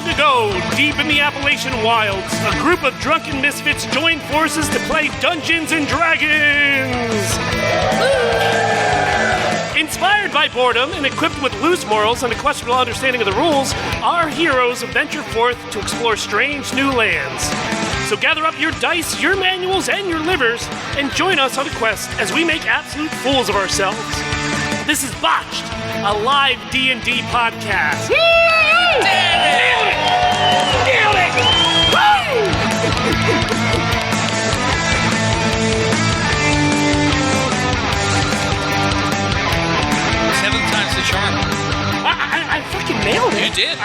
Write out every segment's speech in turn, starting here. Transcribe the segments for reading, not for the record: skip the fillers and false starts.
long ago, deep in the Appalachian wilds, a group of drunken misfits joined forces to play Dungeons and Dragons. Inspired by boredom and equipped with loose morals and a questionable understanding of the rules, our heroes venture forth to explore strange new lands. So gather up your dice, your manuals, and your livers, and join us on a quest as we make absolute fools of ourselves. This is Botched, a live D&D podcast. Woo! Nailed it! Nailed it! Woo! Seventh time's the charm. I fucking nailed it. You did.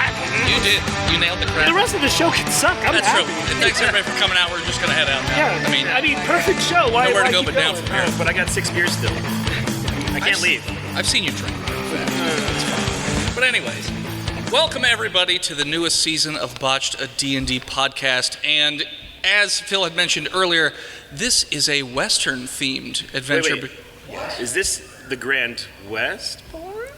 You did. You nailed the crap. The rest of the show can suck. I'm That's happy. true. And thanks everybody for coming out. We're just gonna head out now. Yeah. I mean, perfect show. Why? Nowhere to why go keep but down going? from here. But I got 6 beers still. I can't leave. I've seen you drink. It's fine. But anyways, welcome everybody to the newest season of Botched, a D&D podcast. And as Phil had mentioned earlier, this is a Western-themed adventure. Wait. Is this the Grand West Ballroom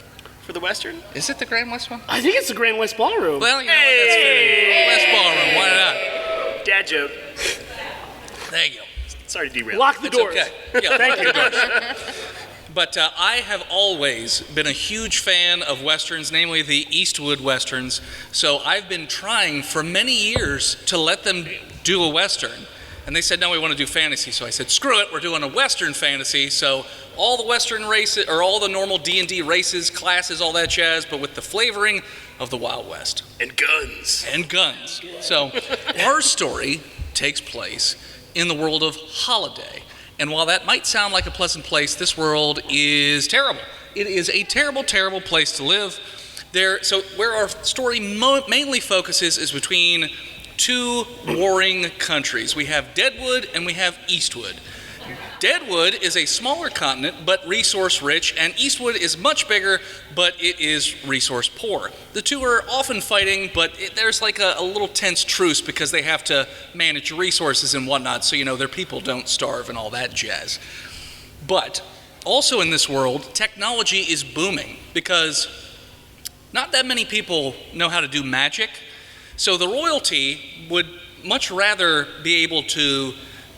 for the Western? Is it the Grand West one? I think it's the Grand West Ballroom. Well, you know what, that's fitting. West Ballroom, why not? Dad joke. Thank you. Sorry to derail. Lock the It's doors. okay. Yeah, thank you. But I have always been a huge fan of Westerns, namely the Eastwood Westerns. So I've been trying for many years to let them do a Western. And they said, no, we want to do fantasy. So I said, screw it, we're doing a Western fantasy. So all the Western races, or all the normal D&D races, classes, all that jazz, but with the flavoring of the Wild West. And guns. And guns. So our story takes place in the world of Holiday. And while that might sound like a pleasant place, this world is terrible. It is a terrible, terrible place to live. So where our story mainly focuses is between two warring countries. We have Deadwood and we have Eastwood. Deadwood is a smaller continent, but resource rich, and Eastwood is much bigger, but it is resource poor. The two are often fighting, but there's like a little tense truce because they have to manage resources and whatnot, so their people don't starve and all that jazz. But also in this world, technology is booming because not that many people know how to do magic, so the royalty would much rather be able to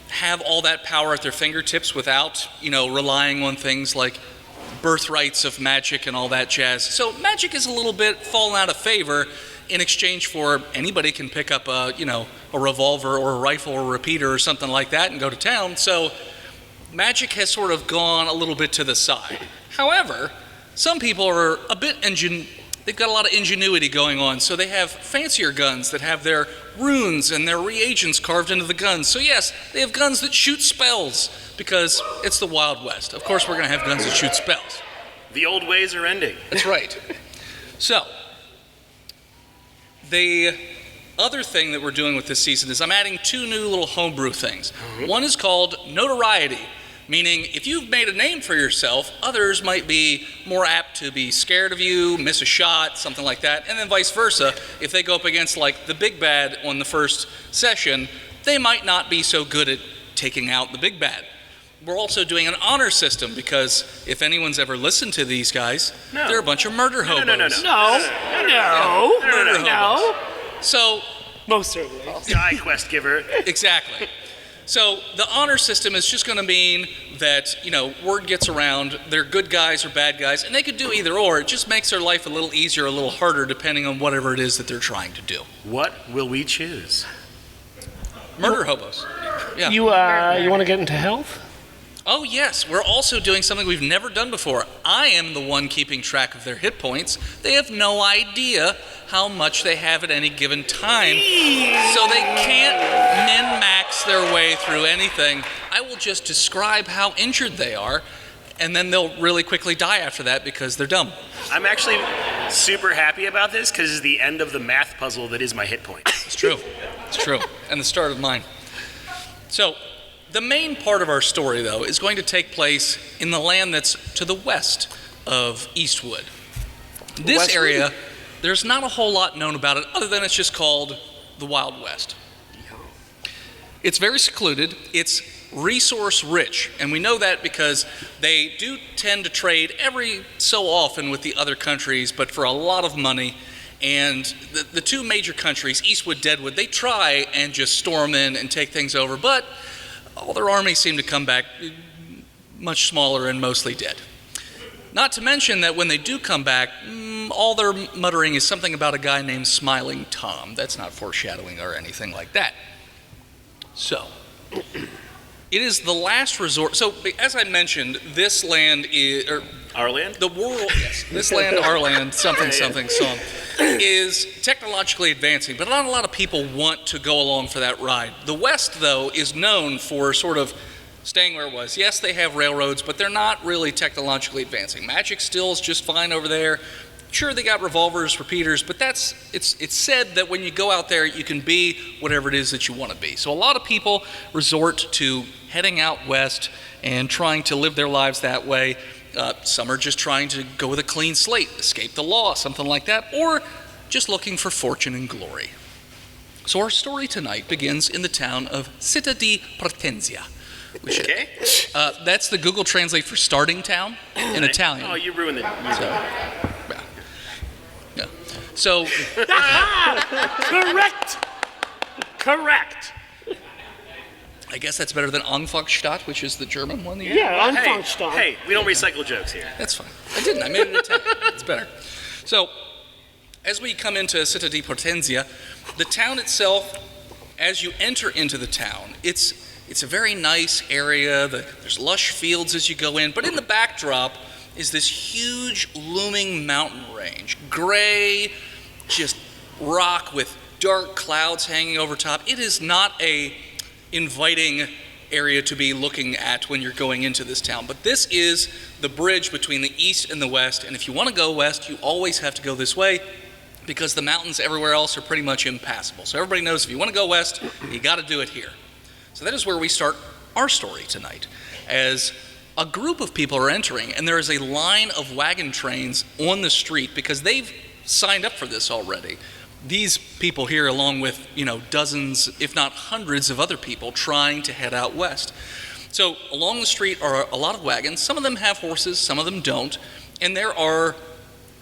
have all that power at their fingertips without, relying on things like birthrights of magic and all that jazz. So magic is a little bit fallen out of favor in exchange for anybody can pick up a revolver or a rifle or a repeater or something like that and go to town. So magic has sort of gone a little bit to the side. However, some people are a bit they've got a lot of ingenuity going on, so they have fancier guns that have their runes and their reagents carved into the guns. So yes, they have guns that shoot spells, because it's the Wild West. Of course we're going to have guns that shoot spells. The old ways are ending. That's right. So, the other thing that we're doing with this season is I'm adding 2 new little homebrew things. One is called Notoriety, meaning if you've made a name for yourself, others might be more apt to be scared of you, miss a shot, something like that, and then vice versa. If they go up against like the big bad on the first session, they might not be so good at taking out the big bad. We're also doing an honor system because if anyone's ever listened to these guys, they're a bunch of murder hobos. No. So, Most certainly. Guy quest giver. exactly. So the honor system is just going to mean that, word gets around, they're good guys or bad guys, and they could do either or. It just makes their life a little easier, a little harder, depending on whatever it is that they're trying to do. What will we choose? Murder hobos. Yeah. You want to get into health? Oh, yes. We're also doing something we've never done before. I am the one keeping track of their hit points. They have no idea how much they have at any given time, so they can't min-max their way through anything. I will just describe how injured they are, and then they'll really quickly die after that because they're dumb. I'm actually super happy about this because it's the end of the math puzzle that is my hit point. It's true. It's true. And the start of mine. So, the main part of our story, though, is going to take place in the land that's to the west of Eastwood. This Westwood? area, there's not a whole lot known about it other than it's just called the Wild West. It's very secluded. It's resource rich, and we know that because they do tend to trade every so often with the other countries, but for a lot of money, And the two major countries, Eastwood, Deadwood, they try and just storm in and take things over, but all their armies seem to come back much smaller and mostly dead. Not to mention that when they do come back, all they're muttering is something about a guy named Smiling Tom. That's not foreshadowing or anything like that. So, it is the last resort. So, as I mentioned, this land is... Our land? The world, yes. This land, our land, something, something, song, is technologically advancing, but not a lot of people want to go along for that ride. The West, though, is known for sort of staying where it was. Yes, they have railroads, but they're not really technologically advancing. Magic still is just fine over there. Sure, they got revolvers, repeaters, but it's said that when you go out there, you can be whatever it is that you want to be. So a lot of people resort to heading out west and trying to live their lives that way. Some are just trying to go with a clean slate, escape the law, something like that, or just looking for fortune and glory. So our story tonight begins in the town of Città di Portenzia. Okay. That's the Google Translate for starting town in Italian. Oh, you ruined it. So, Correct. I guess that's better than Anfangsstadt, which is the German one. Yeah, Anfangsstadt. Hey, we don't recycle jokes here. That's fine. I didn't. I made it Italian. It's better. So, as we come into Città di Portenzia, the town itself, as you enter into the town, it's a very nice area. There's lush fields as you go in, but in the backdrop is this huge looming mountain range, gray, just rock with dark clouds hanging over top. It is not a inviting area to be looking at when you're going into this town, but this is the bridge between the east and the west, and if you want to go west, you always have to go this way because the mountains everywhere else are pretty much impassable. So everybody knows if you want to go west, you got to do it here. So that is where we start our story tonight, as a group of people are entering, and there is a line of wagon trains on the street because they've signed up for this already. These people here, along with, dozens, if not hundreds of other people trying to head out west. So along the street are a lot of wagons. Some of them have horses, some of them don't. And there are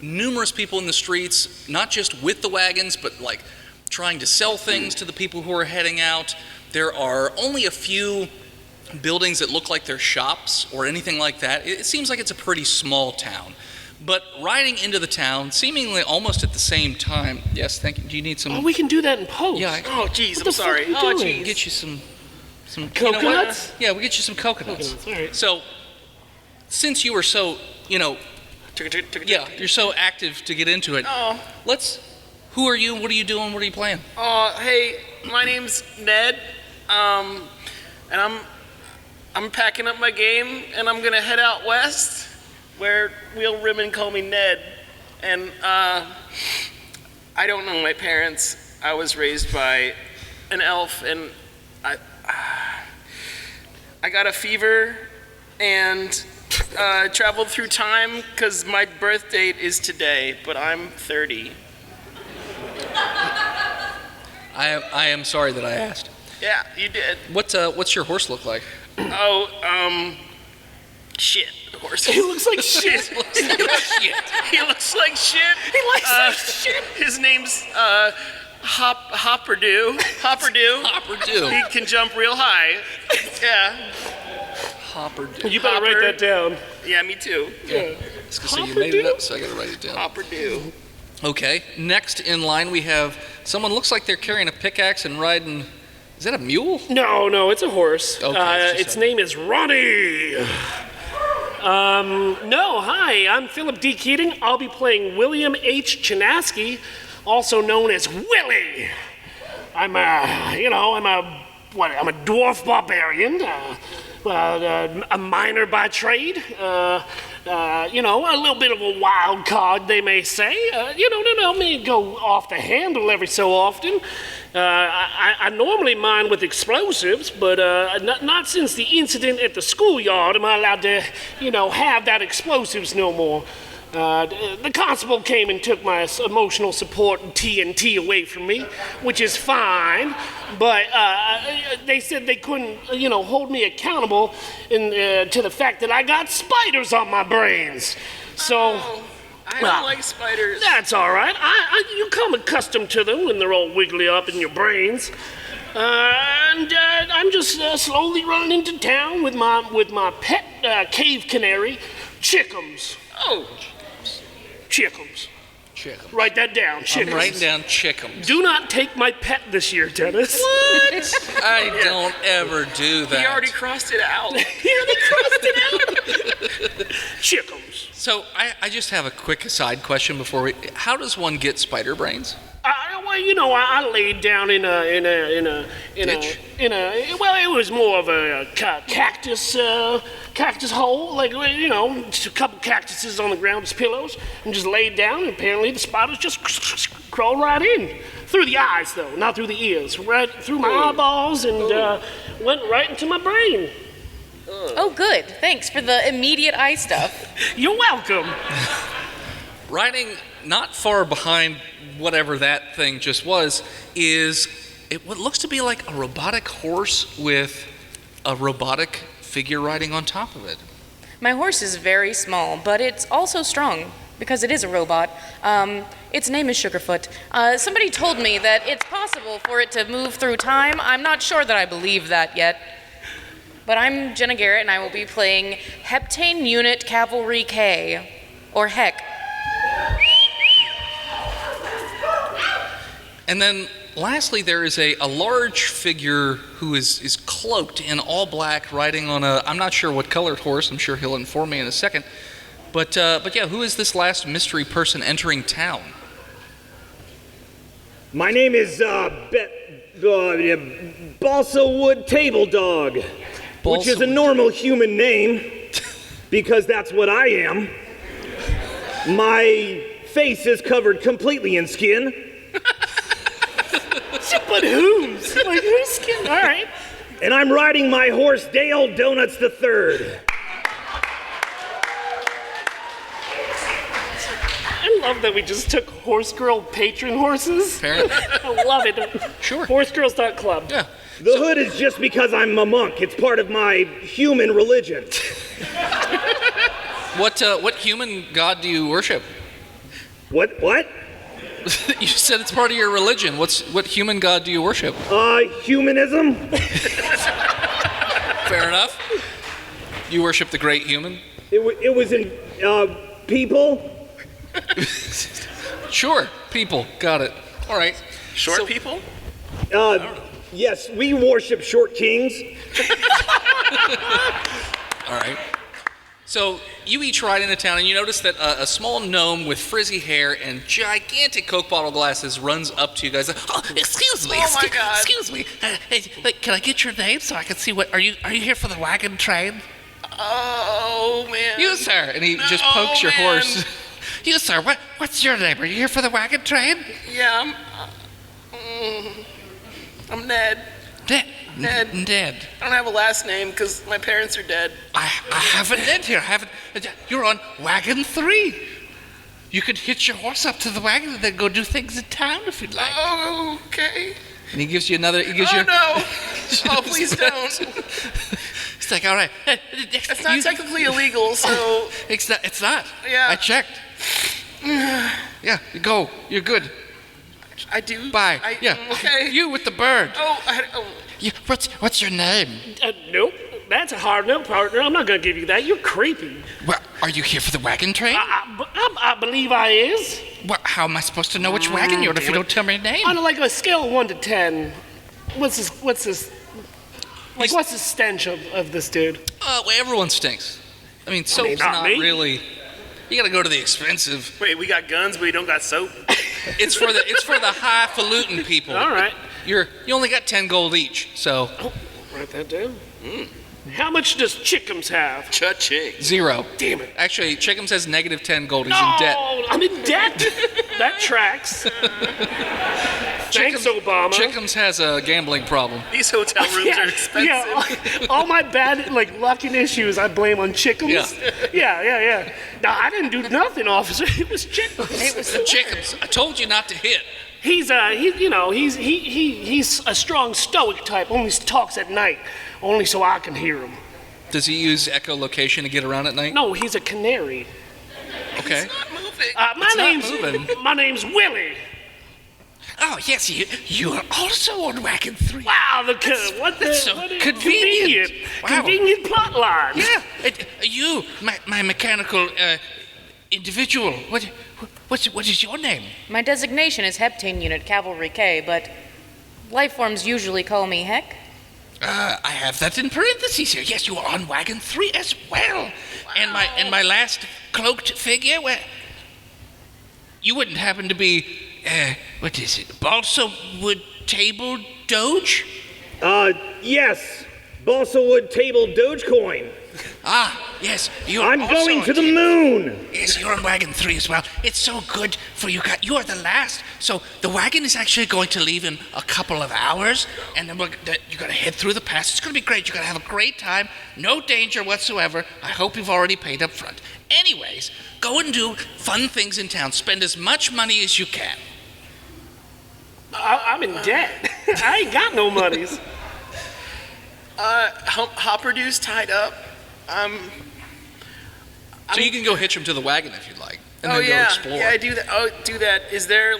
numerous people in the streets, not just with the wagons, but like trying to sell things to the people who are heading out. There are only a few buildings that look like they're shops or anything like that. It seems like it's a pretty small town. But riding into the town, seemingly almost at the same time. Yes, thank you. Do you need some? Oh, we can do that in post. Yeah. Oh, jeez, What I'm the sorry. fuck are you Oh, doing? jeez. Get you some Coconuts? Yeah, we get you some coconuts. All right. So, since you were so, you're so active to get into it. Oh. Who are you? What are you doing? What are you playing? Hey, my name's Ned, and I'm packing up my game, and I'm gonna head out west, where real women call me Ned, and I don't know my parents. I was raised by an elf, and I got a fever, and traveled through time because my birth date is today, but I'm 30. I am sorry that I asked. Yeah, you did. What's your horse look like? Shit. Horse. He looks like shit. Shit. He looks like shit. He looks like shit. His name's Hopperdoo. Hopperdew. He can jump real high. Yeah. Hopperdew. You better write that down. Yeah, me too. Yeah. So you made it up, so I gotta write it down. Hopperdoo. Okay. Next in line we have someone looks like they're carrying a pickaxe and riding. Is that a mule? No, it's a horse. Okay, its name is Ronnie. Hi, I'm Philip D. Keating. I'll be playing William H. Chinaski, also known as Willie. I'm a dwarf barbarian, a miner by trade, a little bit of a wild card, they may say. May go off the handle every so often. I normally mine with explosives, but not since the incident at the schoolyard am I allowed to, have that explosives no more. The constable came and took my emotional support and TNT away from me, which is fine, but they said they couldn't, hold me accountable to the fact that I got spiders on my brains. So... I don't like spiders. That's all right. You come accustomed to them when they're all wiggly up in your brains. And I'm just slowly running into town with my pet cave canary, Chickums. Oh, Chickums. Chickums. Write that down, Chickums. I'm writing down Chickums. Do not take my pet this year, Dennis. what? I don't ever do that. He already crossed it out. He already crossed it out. Chickums. So I just have a quick aside question before we. How does one get spider brains? Well, I laid down in a Ditch? well, it was more of a cactus hole, like, just a couple cactuses on the ground as pillows, and just laid down, and apparently the spiders just crawled right in. Through the eyes, though, not through the ears. Right through my eyeballs, and went right into my brain. Oh, good. Thanks for the immediate eye stuff. You're welcome. Riding not far behind whatever that thing just was is what looks to be like a robotic horse with a robotic figure riding on top of it. My horse is very small, but it's also strong because it is a robot. Its name is Sugarfoot. Somebody told me that it's possible for it to move through time. I'm not sure that I believe that yet. But I'm Jenna Garrett, and I will be playing Heptane Unit Cavalry K, or Heck. And then lastly, there is a large figure who is cloaked in all black, riding on I'm not sure what colored horse. I'm sure he'll inform me in a second. But yeah, who is this last mystery person entering town? My name is Balsa Wood Table Dog, which is a normal human name because that's what I am. My face is covered completely in skin. But whose? Like, whose skin? All right. And I'm riding my horse Dale Donuts the Third. I love that we just took Horse Girl patron horses. Apparently. I love it. Sure. Horsegirls.club. Yeah. The hood is just because I'm a monk. It's part of my human religion. What human god do you worship? What? You said it's part of your religion. What human god do you worship? Humanism? Fair enough. You worship the great human? It was in, people? Sure, people. Got it. All right. Short people? Yes, we worship short kings. All right. So you each ride into town, and you notice that a small gnome with frizzy hair and gigantic Coke bottle glasses runs up to you guys. Oh, excuse me. Oh, my God. Excuse me. Hey, can I get your name so I can see what? Are you here for the wagon train? Oh, man. You, sir. And he just pokes your man. horse. You, sir. What's your name? Are you here for the wagon train? Yeah, I'm Ned. Ned. Ned. I don't have a last name because my parents are dead. I have a Ned here. You're on wagon 3. You could hitch your horse up to the wagon and then go do things in town if you'd like. Oh, okay. And he gives you another. Oh, no. Oh, please don't. It's like, all right. It's not technically illegal, so... It's not. Yeah. I checked. Yeah, you go. You're good. I do. Bye. Yeah. Okay. You with the bird. Oh. What's your name? Nope. That's a hard no, partner. I'm not going to give you that. You're creepy. Well, are you here for the wagon train? I believe I is. Well, how am I supposed to know which wagon you're on if you don't tell me your name? On like a scale of 1 to 10, what's this? Like, what's the stench of this dude? Well, everyone stinks. I mean, soap's not not me. really. You gotta go to the expensive. Wait, we got guns, but we don't got soap? It's for the highfalutin people. All right. You only got 10 gold each, so Oh, write that down. How much does Chickums have? Cha-ching. 0. Damn it. Actually, Chickums has negative 10 gold. He's No, in debt. I'm in debt. That tracks. Thanks, Obama. Chickums has a gambling problem. These hotel rooms are expensive. Yeah, all my bad luck and issues I blame on Chickums. Yeah. No, I didn't do nothing, officer. It was Chickums. It was Chickums, I told you not to hit. He's a strong stoic type. Only talks at night, only so I can hear him. Does he use echolocation to get around at night? No, he's a canary. Okay. Not moving. moving. My name's Willie. Oh, yes, you are also on Wagon 3. Wow, that's so what a convenient. Wow. Convenient plot line. Yeah, you, my mechanical individual, what is your name? My designation is Heptane Unit Cavalry K, but life forms usually call me Heck. I have that in parentheses here. Yes, you are on Wagon 3 as well. Wow. And my last cloaked figure, well, you wouldn't happen to be, what is it, Balsa Wood Table Doge? Yes. Balsa Wood Table Dogecoin. Ah, yes, I'm going to the moon. Yes, you're on Wagon 3 as well. It's so good for you guys. You are the last. So the wagon is actually going to leave in a couple of hours, and then you're going to head through the pass. It's going to be great. You're going to have a great time. No danger whatsoever. I hope you've already paid up front. Anyways, go and do fun things in town. Spend as much money as you can. I'm in debt. I ain't got no monies. Hopperdue's tied up. So you can go hitch him to the wagon if you'd like, and then yeah. go explore. Yeah, do that. Oh, do that. Is there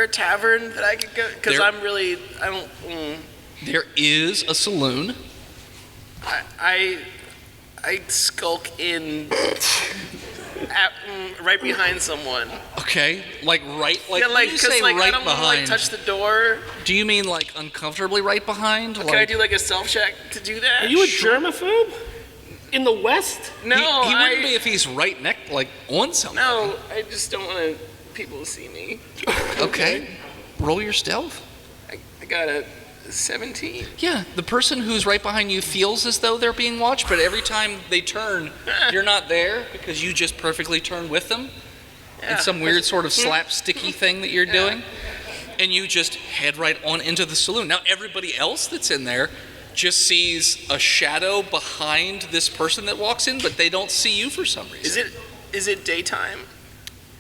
a tavern that I could go? Because There is a saloon. I skulk in right behind someone. Okay, like when you because say I right don't want to behind, touch the door. do you mean like uncomfortably right behind? Can I do like a self check to do that? Are you a germaphobe? In the West? No, he wouldn't be if he's right on something. No, I just don't want people to see me. Okay, roll your stealth. I got a 17. Yeah, the person who's right behind you feels as though they're being watched, but every time they turn, you're not there because you just perfectly turn with them. Yeah. It's some weird sort of slapsticky thing that you're doing. And you just head right on into the saloon. Now, everybody else that's in there just sees a shadow behind this person that walks in, but they don't see you for some reason. Is it daytime?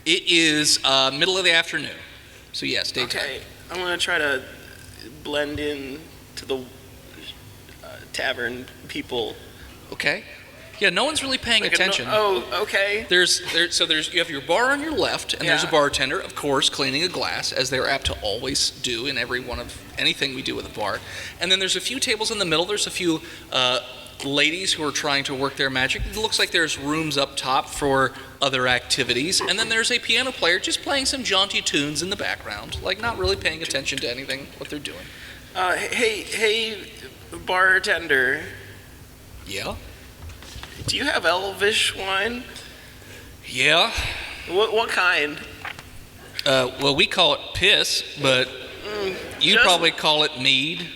It is middle of the afternoon. So yes, daytime. Okay, I'm going to try to blend in to the tavern people. Okay. Yeah, no one's really paying attention. Okay. You have your bar on your left, and there's a bartender, of course, cleaning a glass, as they're apt to always do in every one of anything we do with a bar. And then there's a few tables in the middle. There's a few ladies who are trying to work their magic. It looks like there's rooms up top for other activities. And then there's a piano player just playing some jaunty tunes in the background, like not really paying attention to anything, what they're doing. Hey, bartender. Yeah? Do you have Elvish wine? Yeah. What kind? Well, we call it piss, but you'd probably call it mead.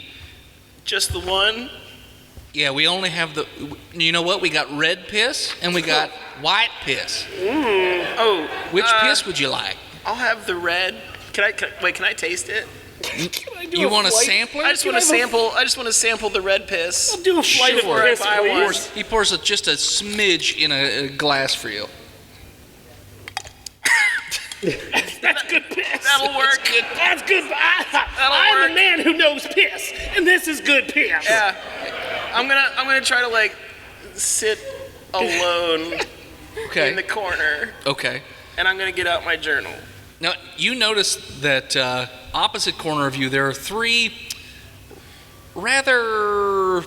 Just the one? Yeah, we only have you know what? We got red piss and we got white piss. Which piss would you like? I'll have the red. Can I taste it? You want a sampler? I just want to sample the red piss. I'll do a flight of piss, please. He pours just a smidge in a glass for you. That's good piss. That'll work. That's good. I'm a man who knows piss, and this is good piss. Yeah. I'm gonna try to sit alone in the corner. Okay. And I'm gonna get out my journal. Now, you notice that opposite corner of you, there are three rather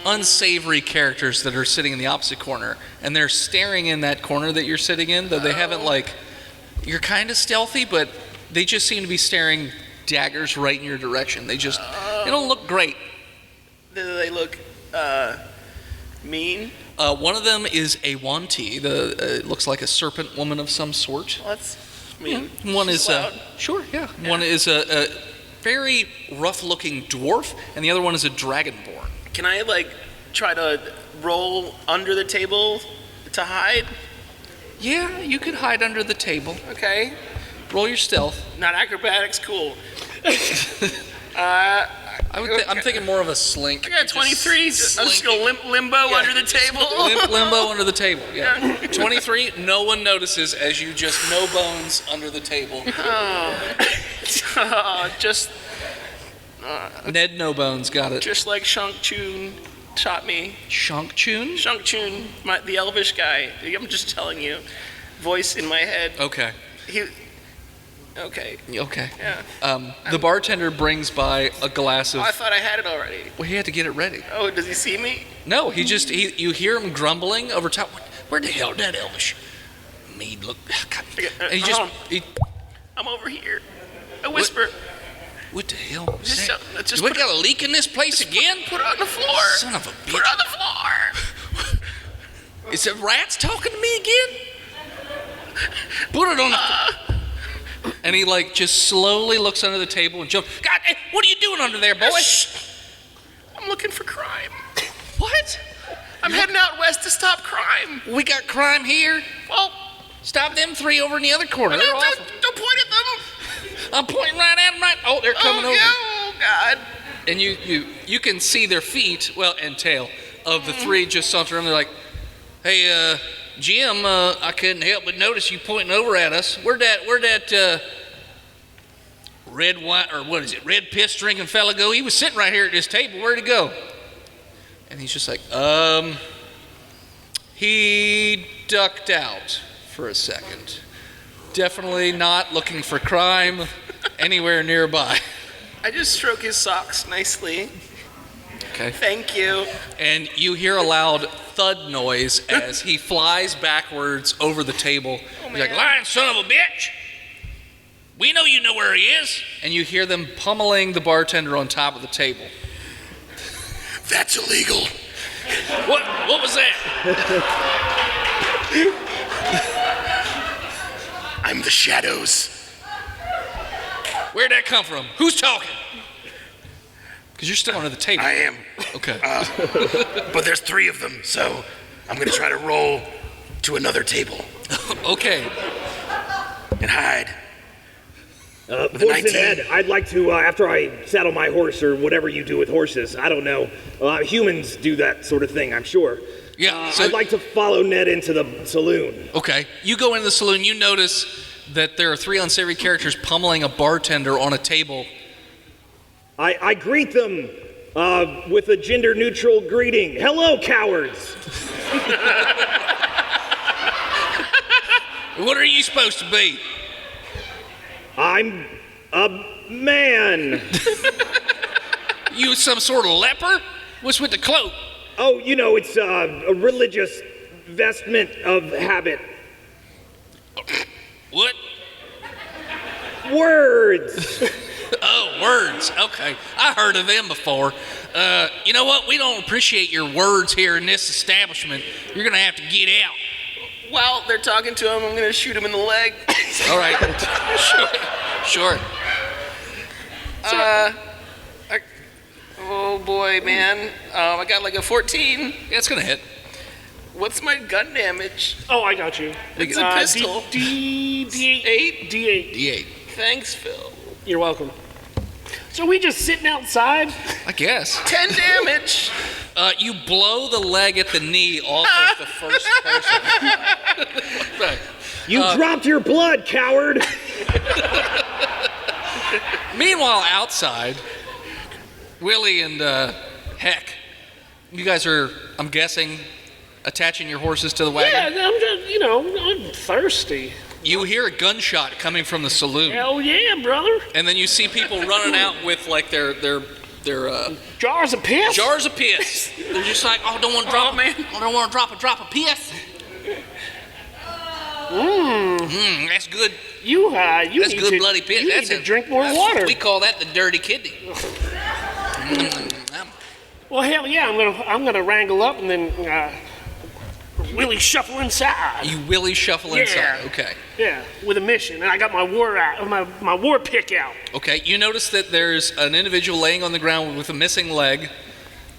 unsavory characters that are sitting in the opposite corner. And they're staring in that corner that you're sitting in, though they haven't, you're kind of stealthy, but they just seem to be staring daggers right in your direction. They don't look great. Do they look mean? One of them is a Wanti. It looks like a serpent woman of some sort. Well, that's mean. Yeah. One is sure, yeah. One is a very rough-looking dwarf, and the other one is a dragonborn. Can I try to roll under the table to hide? Yeah, you could hide under the table. Okay. Roll your stealth. Not acrobatics, cool. I'm thinking more of a slink. I got 23. I'm just going to limbo under the table. Limbo under the table, yeah. 23, no one notices as you just no bones under the table. Ned No Bones got it. Just like Shunk Chun taught me. Shunk Chun? Shunk Chun, the Elvish guy. I'm just telling you. voice in my head. Okay. Okay. Okay. Yeah. The bartender brings by a glass of... Oh, I thought I had it already. Well, he had to get it ready. Oh, does he see me? No, you hear him grumbling over top. Where the hell did that Elvish mead look? God. And I'm over here. I whisper. What the hell? Just Do we got a leak in this place again? Put it on the floor. Son of a bitch. Put it on the floor. Is it rats talking to me again? Put it on the... And he just slowly looks under the table and jumps. God, hey, what are you doing under there, boy? I'm looking for crime. What? I'm heading out west to stop crime. We got crime here. Well, stop them three over in the other corner. They're awful. Don't point at them. I'm pointing right at them. Right. Oh, they're coming over. Oh God. And you can see their feet, and tail of the three just sauntering. They're like, "Hey, Jim, I couldn't help but notice you pointing over at us. Where'd that red wine, or what is it, red piss drinking fella go? He was sitting right here at this table. Where'd he go?" And he's just like, he ducked out for a second. Definitely not looking for crime anywhere nearby. I just stroke his socks nicely. Okay. Thank you. And you hear a loud thud noise as he flies backwards over the table. He's like, "Lying son of a bitch! We know you know where he is!" And you hear them pummeling the bartender on top of the table. That's illegal. What was that? I'm the shadows. Where'd that come from? Who's talking? Because you're still under the table. I am. Okay. But there's three of them, so I'm going to try to roll to another table. Okay. And hide. Horse and Ed, I'd like to, after I saddle my horse, or whatever you do with horses, I don't know. Humans do that sort of thing, I'm sure. Yeah. I'd like to follow Ned into the saloon. Okay. You go into the saloon, you notice that there are three unsavory characters pummeling a bartender on a table. I greet them with a gender-neutral greeting. Hello, cowards! What are you supposed to be? I'm a man. You some sort of leper? What's with the cloak? Oh, it's a religious vestment of habit. What? Words. Oh, words. Okay. I heard of them before. You know what? We don't appreciate your words here in this establishment. You're going to have to get out. While they're talking to him, I'm going to shoot him in the leg. All right. Sure. Oh boy, man. I got like a 14. Yeah, it's going to hit. What's my gun damage? Oh, I got you. It's a pistol. D8. D8. Thanks, Phil. You're welcome. So we just sitting outside? I guess. 10 damage. You blow the leg at the knee off of the first person. You dropped your blood, coward. Meanwhile, outside, Willie and Heck, you guys are, I'm guessing, attaching your horses to the wagon? Yeah, I'm just, I'm thirsty. You hear a gunshot coming from the saloon. Hell yeah, brother. And then you see people running out with like their jars of piss. Jars of piss. They're just like, oh, don't want to drop a man. I don't want to drop a drop of piss. That's good. That's good bloody piss. You need to drink more water. We call that the dirty kidney. Well, hell yeah, I'm gonna wrangle up and then Willie shuffle inside. You Willie shuffle inside. Okay. Yeah, with a mission, and I got my war pick out. Okay. You notice that there's an individual laying on the ground with a missing leg,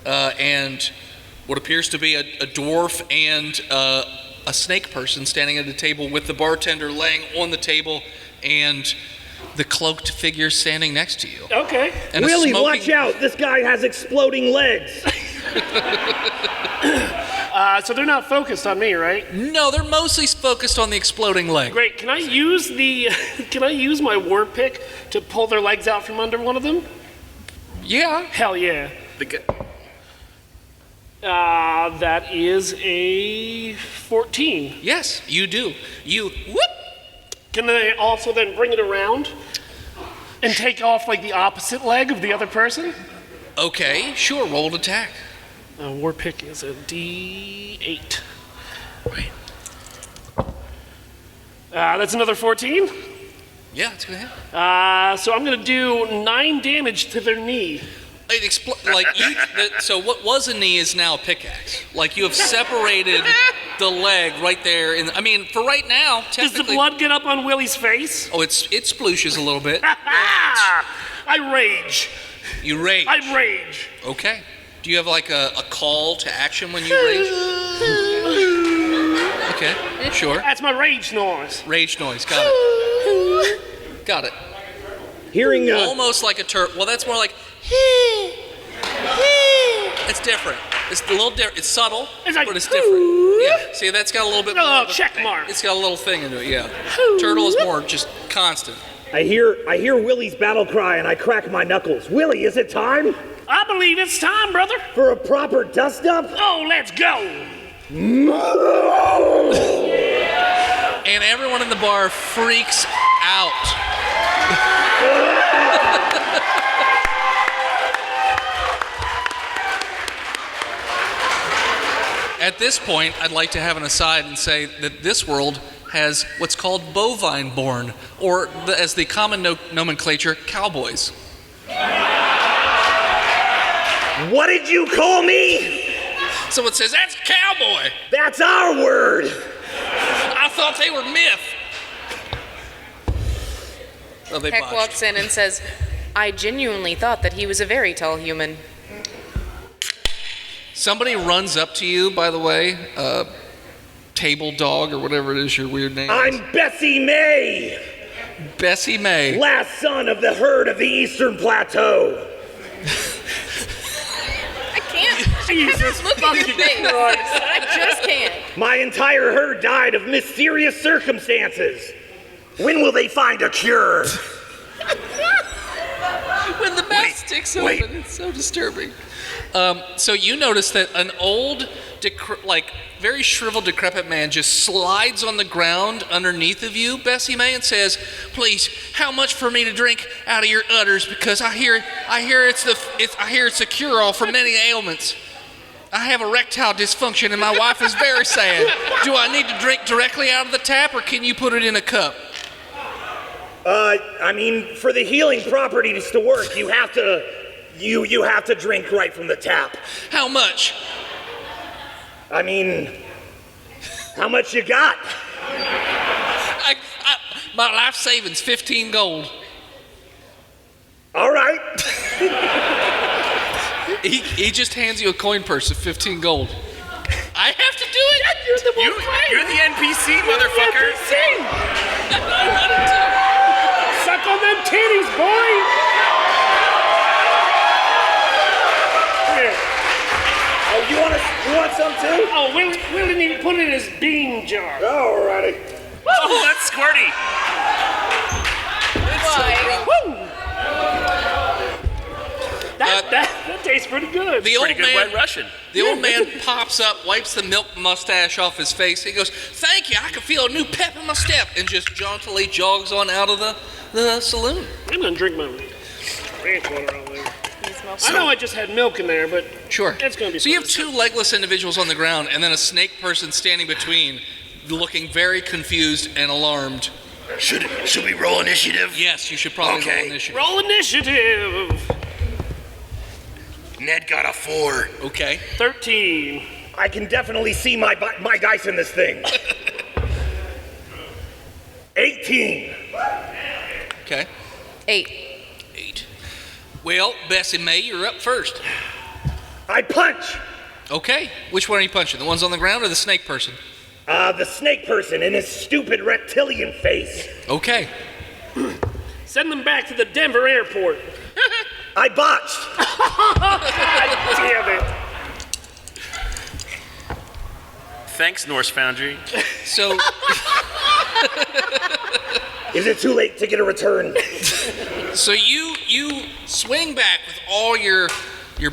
and what appears to be a dwarf and a snake person standing at a table with the bartender laying on the table and the cloaked figure standing next to you. Okay. And Willie, watch out! This guy has exploding legs. So they're not focused on me, right? No, they're mostly focused on the exploding leg. Great. Can I use my war pick to pull their legs out from under one of them? Yeah. Hell yeah. That is a 14. Yes, you do. You whoop. Can I also then bring it around and take off like the opposite leg of the other person? Okay, sure. Roll an attack. War pick is a D8. Right. That's another 14. Yeah, it's gonna happen. So I'm gonna do 9 damage to their knee. So what was a knee is now a pickaxe. Like you have separated the leg right there. I mean, for right now, Does the technically. blood get up on Willie's face? Oh, it splooshes a little bit. I rage. You rage. I rage. Okay. Do you have like a call to action when you rage? Okay, sure. That's my rage noise. Rage noise. Got it. Got it. Hearing Almost like a well, that's more like. It's different. It's a little different. It's subtle, It's like, but it's different. Yeah. See, that's got a little bit more. Oh, of a- check mark. It's got a little thing into it. Yeah. Turtle is more just constant. I hear Willie's battle cry and I crack my knuckles. Willie, is it time I believe it's time, brother. for a proper dust up? Oh, let's go. And everyone in the bar freaks out. At this point, I'd like to have an aside and say that this world has what's called bovine born, or as the common nomenclature, cowboys. What did you call me? Someone says, that's a cowboy. That's our word. I thought they were myth. Oh, they Heck botched. walks in and says, I genuinely thought that he was a very tall human. Somebody runs up to you, by the way, table dog or whatever it is your weird name is. I'm Bessie May, Bessie May. last son of the herd of the Eastern Plateau. I can't. Jesus Look at your fucking face. Christ. I just can't. My entire herd died of mysterious circumstances. When will they find a cure? When the mouth sticks open, it's so disturbing. So you notice that an old, very shriveled, decrepit man just slides on the ground underneath of you, Bessie May, and says, "Please, how much for me to drink out of your udders? Because I hear it's a cure-all for many ailments. I have erectile dysfunction, and my wife is very sad. Do I need to drink directly out of the tap, or can you put it in a cup?" I mean, for the healing properties to work, you have to drink right from the tap. How much? I mean, how much you got? My life savings, 15 gold. All right. He just hands you a coin purse of 15 gold. I have to do it. You're the one You're the NPC, motherfucker. Suck on them titties, boy. Here. Oh, you want some too? Oh, Willie need to put it in his bean jar. Alrighty. Oh, that's squirty. That tastes pretty good. The old Pretty good man, White Russian. the old man pops up, wipes the milk mustache off his face. He goes, "Thank you. I can feel a new pep in my step," and just jauntily jogs on out of the saloon. I'm gonna drink my ranch water out there. I know I just had milk in there, but Sure. it's gonna be. So you have fun. two legless individuals on the ground, and then a snake person standing between, looking very confused and alarmed. Should we roll initiative? Yes, you should probably roll Okay. initiative. Roll initiative. Ned got a 4. Okay. 13. I can definitely see my dice in this thing. 18. Okay. 8. 8. Well, Bessie May, you're up first. I punch. Okay. Which one are you punching? The ones on the ground or the snake person? The snake person in his stupid reptilian face. Okay. Send them back to the Denver airport. I botched. Damn it. Thanks, Norse Foundry. So Is it too late to get a return? So you swing back with all your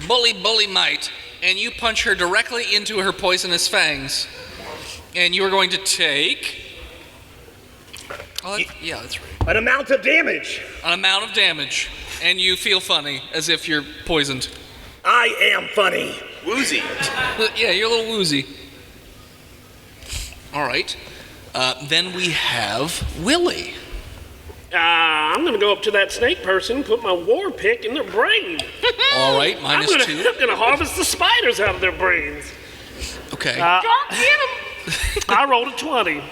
bully might, and you punch her directly into her poisonous fangs. And you are going to take... Oh, yeah, that's right. An amount of damage. An amount of damage. And you feel funny, as if you're poisoned. I am funny. Woozy. Yeah, you're a little woozy. All right. Then we have Willie. I'm going to go up to that snake person and put my war pick in their brain. All right, I'm -2. going to harvest the spiders out of their brains. Okay. Don't get 'em. I rolled a 20.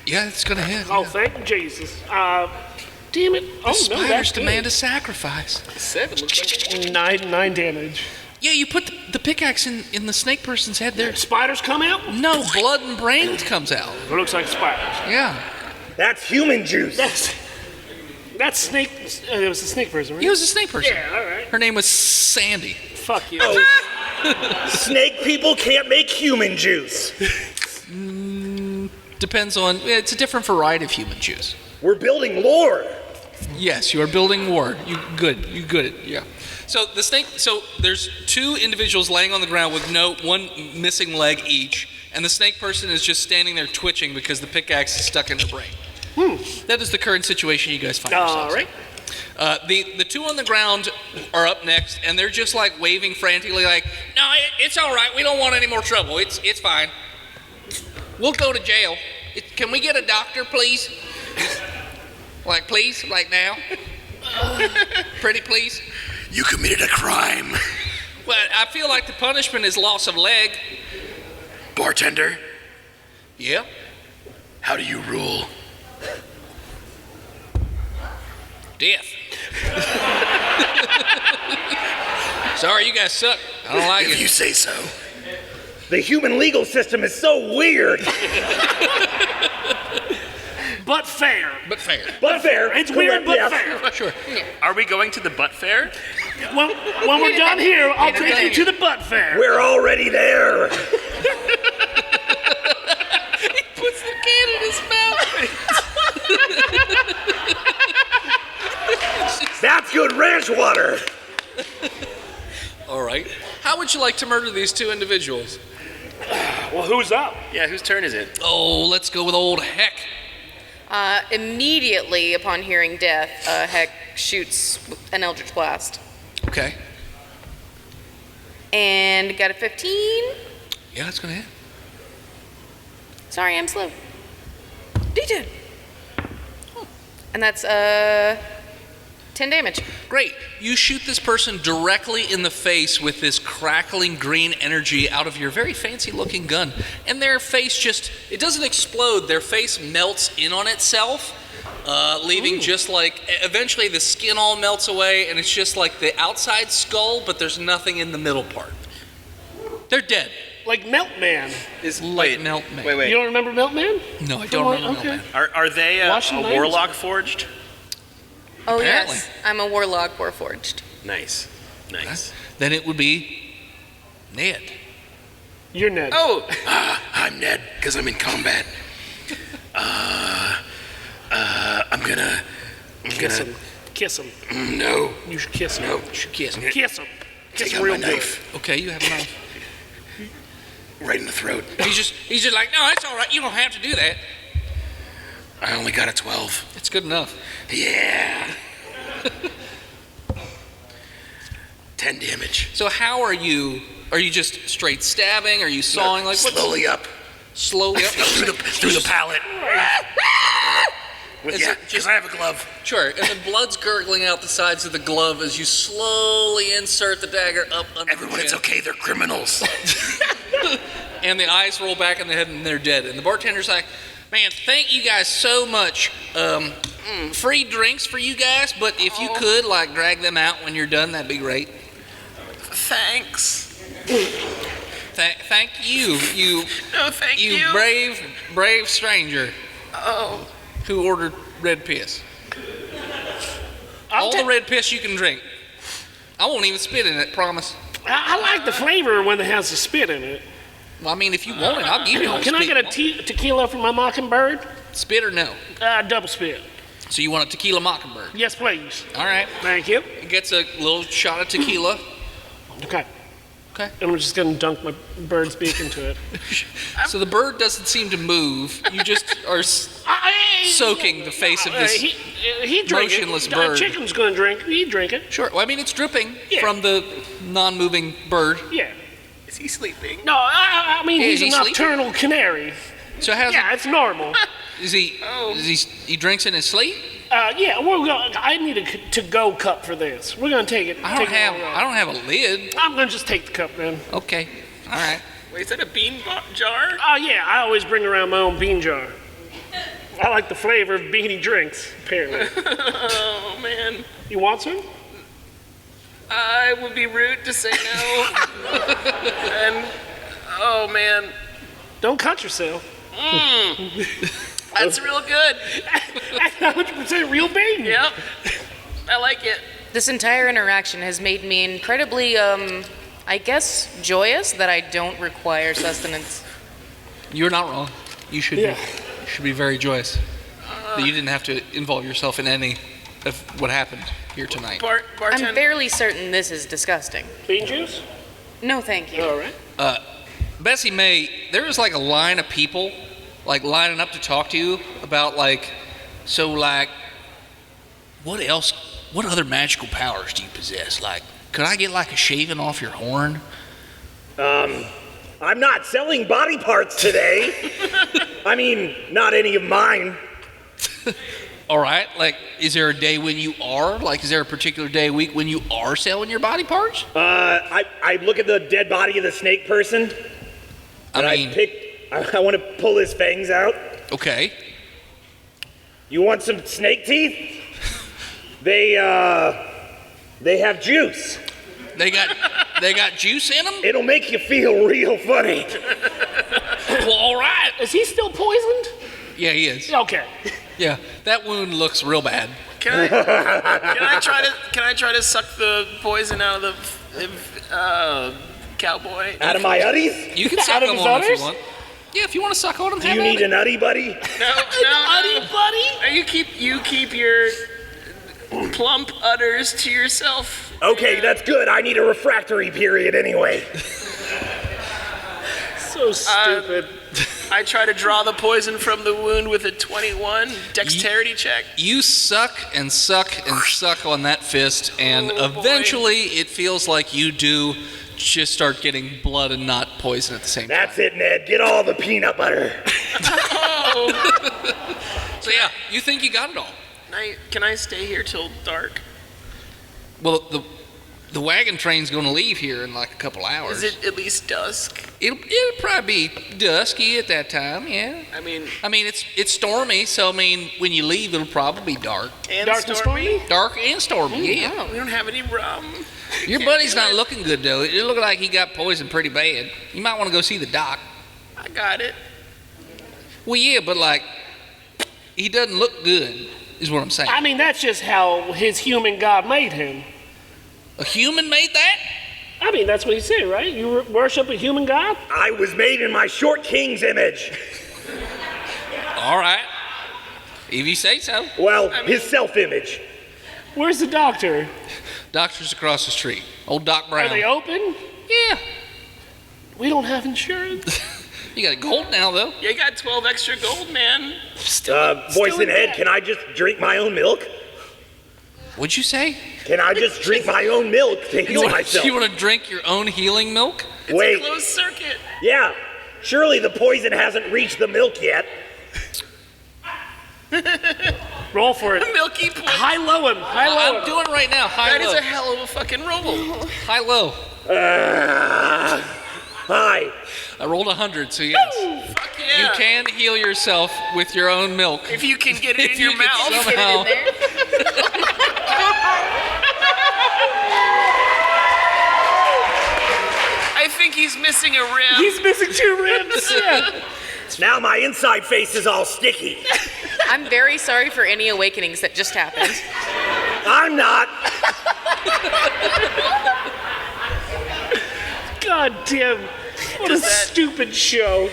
Yeah, it's going to hit. Oh, yeah. thank you, Jesus. Damn it. Oh, no, Spiders that's demand a sacrifice. 7 looks like... 9 damage. Yeah, you put the pickaxe in the snake person's head there. Spiders come out? No, blood and brains comes out. It looks like spiders. Yeah. That's human juice. That's snake. It was a snake person, right? He was a snake person. Yeah, all right. Her name was Sandy. Fuck you. Snake people can't make human juice. Depends on, it's a different variety of human juice. We're building lore. Yes, you are building war. You good, yeah. So the snake, so there's 2 individuals laying on the ground with one missing leg each, and the snake person is just standing there twitching because the pickaxe is stuck in her brain. That is the current situation you guys find yourselves All right. in. The 2 on the ground are up next, and they're just like waving frantically like, no, it's all right. We don't want any more trouble. It's fine. We'll go to jail. Can we get a doctor, please? Like, please? Like now? Pretty please? You committed a crime. Well, I feel like the punishment is loss of leg. Bartender, Yeah. how do you rule? Death. Sorry, you guys suck. I don't like If you it. say so. The human legal system is so weird. But fair. But fair. But fair. It's weird, but Correct, fair. Sure. Are we going to the butt fair? When we're done here, I'll take you to the butt fair. We're already there. He puts the can in his mouth. That's good ranch water. All right. How would you like to murder these 2 individuals? Well, who's up? Yeah, whose turn is it? Oh, let's go with old Heck. Immediately upon hearing death, Heck shoots an Eldritch Blast. Okay. And got a 15. Yeah, that's gonna hit. Sorry, I'm slow. D10. And that's 10 damage. Great. You shoot this person directly in the face with this crackling green energy out of your very fancy looking gun. And their face it doesn't explode, their face melts in on itself, leaving just like, eventually the skin all melts away and it's just like the outside skull, but there's nothing in the middle part. They're dead. Like Meltman. Like Meltman. Wait. You don't remember Meltman? No, I don't remember Okay. Meltman. Are they a Washington Knights? warlock forged? Oh, Apparently. yes. I'm a warlock, warforged. Nice. Then it would be Ned. You're Ned. Oh, I'm Ned, because I'm in combat. I'm gonna... Kiss him. No. You should kiss him. No. You should kiss him. Kiss him. Kiss Take him out real my good. knife. Okay, you have a knife. Right in the throat. He's just like, no, it's all right. You don't have to do that. I only got a 12. It's good enough. Yeah. 10 damage. So how are you? Are you just straight stabbing? Are you sawing? Like what's Slowly up. slowly up? through the palate. Is Yeah, it because I have a glove. Sure, and then blood's gurgling out the sides of the glove as you slowly insert the dagger up under Everyone, the it's chin. okay. They're criminals. And the eyes roll back in the head and they're dead. And the bartender's like, man, thank you guys so much. Free drinks for you guys, but if you could, like, drag them out when you're done, that'd be great. thanks. Thank you, No, thank you. you brave stranger Oh, who ordered red piss. All the red piss you can drink. I won't even spit in it, promise. I like the flavor when it has the spit in it. Well, I mean, if you want it, I'll give you a Can I get a tequila from my Mockingbird? Spit or no? Double spit. So you want a tequila mockingbird? Yes, please. All right. Thank you. It gets a little shot of tequila. Okay. Okay. And I'm just gonna dunk my bird's beak into it. So the bird doesn't seem to move. You just are soaking the face of this. He drink motionless it. bird. Chicken's gonna drink. He drink it. Sure. Well, I mean, it's dripping Yeah. from the non-moving bird. Yeah. Is he sleeping? No, I mean Yeah, he's a he's sleeping? nocturnal canary. So how's Yeah, it's normal. is he? He drinks in his sleep? Yeah, I need a to-go cup for this. We're gonna take it. I don't have a lid. I'm gonna just take the cup then. Okay. All right. Wait, is that a bean jar? Oh yeah, I always bring around my own bean jar. I like the flavor of beanie drinks, apparently. Oh, man. You want some? I would be rude to say no. And, oh, man. Don't cut yourself. That's real good. That's 100% real bean. Yep. I like it. This entire interaction has made me incredibly, I guess, joyous that I don't require sustenance. You're not wrong. You should Yeah. be. You should be very joyous that you didn't have to involve yourself in any of what happened here tonight. Bartender. I'm fairly certain this is disgusting. Bean juice? No, thank you. All right. Bessie May, there is like a line of people like lining up to talk to you about like, so like, what else? What other magical powers do you possess? Like, could I get like a shaving off your horn? I'm not selling body parts today. I mean, not any of mine. All right. Like, is there a day when you are? Like, is there a particular day a week when you are selling your body parts? I look at the dead body of the snake person, and I mean, I want to pull his fangs out. okay. You want some snake teeth? They have juice. They got juice in them. It'll make you feel real funny. Well, all right. Is he still poisoned? Yeah, he is. Okay. Yeah, that wound looks real bad. Can I try to suck the poison out of the cowboy? Out of my uddies? You can Out suck of on his them if udders? you want. Yeah, if you want to suck on them, Do you need an uddy, buddy? No. You keep your plump udders to yourself. Okay, that's good. I need a refractory period anyway. So stupid. I try to draw the poison from the wound with a 21 dexterity check. You suck and suck and suck on that fist, and Oh, boy. eventually it feels like you do just start getting blood and not poison at the same time. That's it, Ned. Get all the peanut butter. So yeah, you think you got it all. Can I stay here till dark? Well, the wagon train's going to leave here in like a couple hours. Is it at least dusk? It'll probably be dusky at that time. Yeah. I mean, It's stormy, so I mean, when you leave, it'll probably be dark. and Dark and stormy? Dark and stormy. Yeah. We don't have any rum. Your buddy's not looking good though. It looked like he got poisoned pretty bad. You might want to go see the doc. I got it. Well, yeah, but like, he doesn't look good, is what I'm saying. I mean, that's just how his human god made him. A human made that? I mean, that's what he said, right? You worship a human god? I was made in my short king's image. All right. If you say so. Well, his self-image. Where's the doctor? Doctor's across the street. Old Doc Brown. Are they open? Yeah. We don't have insurance. You got gold now, though. You got 12 extra gold, man. Voice in head, can I just drink my own milk? What'd you say? Can I just drink my own milk to heal myself? You want to drink your own healing milk? It's Wait. a closed circuit. Yeah, surely the poison hasn't reached the milk yet. Roll for it. Milky poison. High-low him. High-low I'm him. doing it right now. High That is low. a hell of a fucking roll. High low. Hi. I rolled 100, so yes. Fuck You yeah. can heal yourself with your own milk. If you can get it If in your you can mouth. somehow- I think he's missing a rib. He's missing 2 ribs. Yeah. Now my inside face is all sticky. I'm very sorry for any awakenings that just happened. I'm not. God damn. What a stupid show.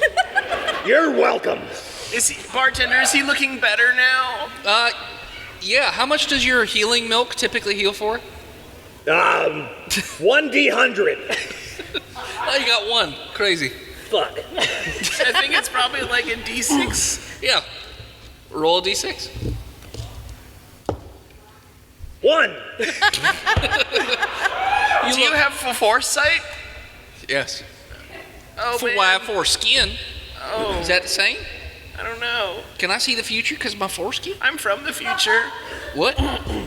You're welcome. Bartender, is he looking better now? Yeah, how much does your healing milk typically heal for? 1d100. Oh, you got one. Crazy. Fuck. I think it's probably like a D6. Yeah. Roll a d6. 1. Do you have foresight? Yes. Oh, For man. why foreskin? Oh, Is that the same? I don't know. Can I see the future because of my foreskin? I'm from the future. What?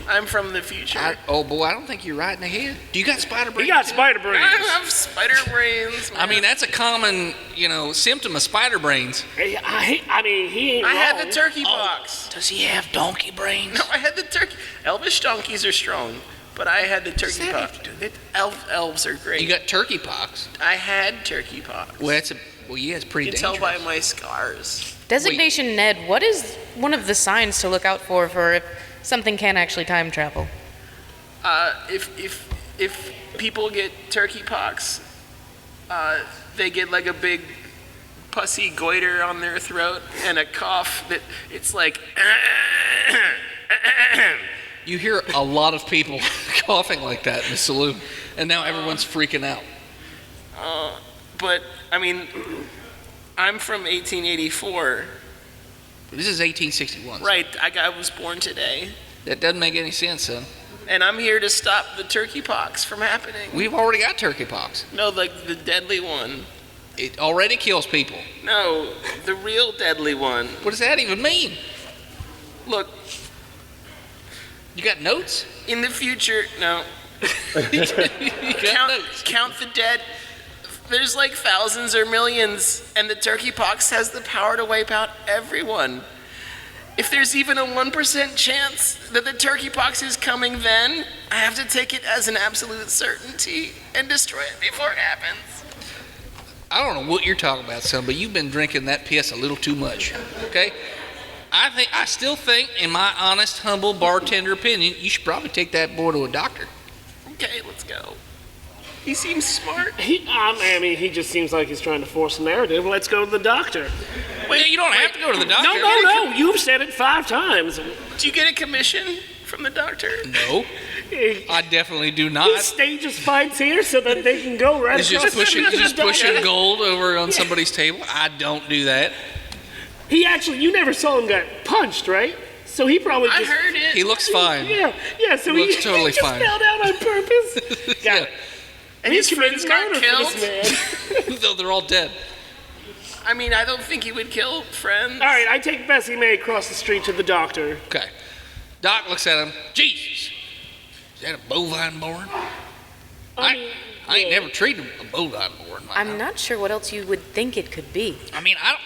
I'm from the future. Oh boy, I don't think you're right in the head. Do you got spider brains? He got spider I brains. have spider brains. I mean, man. that's a common, symptom of spider brains. I mean, he ain't I had wrong. the turkey pox. Does he have donkey brains? No, I had the turkey. Elvish donkeys are strong, but I had the turkey that pox. Elves are great. You got turkey pox. I had turkey pox. Well, yeah, it's pretty You can dangerous. tell by my scars. Designation Ned, what is one of the signs to look out for if something can actually time travel? If people get turkey pox, they get like a big pussy goiter on their throat and a cough that it's like. You hear a lot of people coughing like that in the saloon, and now everyone's freaking out. But I mean, I'm from 1884. This is 1861. Right, I was born today, That doesn't make any sense, son. and I'm here to stop the turkey pox from happening. We've already got turkey pox. No, like the deadly one. It already kills people. No, the real deadly one. What does that even mean? Look, You got notes? in the future, no. You got notes. Count the dead. There's like thousands or millions, and the turkey pox has the power to wipe out everyone. If there's even a 1% chance that the turkey pox is coming then, I have to take it as an absolute certainty and destroy it before it happens. I don't know what you're talking about, son, but you've been drinking that piss a little too much. Okay? I still think, in my honest, humble bartender opinion, you should probably take that boy to a doctor. Okay, let's go. He seems smart. I mean, he just seems like he's trying to force a narrative. Let's go to the doctor. Wait, you don't have to go to the doctor. No. You've said it 5 times. Do you get a commission from the doctor? No, He I definitely do not. stages fights here so that they can go right It's across just the pushing doctor. gold over on somebody's table. I don't do that. You never saw him get punched, right? So he probably I just... heard it. He looks fine. Yeah, so He he, looks totally he just fine. fell down on purpose. Yeah. And his committed friends got murder for this killed. man. Though they're all dead. I mean, I don't think he would kill friends. All right, I take Bessie May across the street to the doctor. Okay. Doc looks at him. Jesus, is that a bovine born? I ain't never treated a bovine born. I'm not sure what else you would think it could be. I mean, I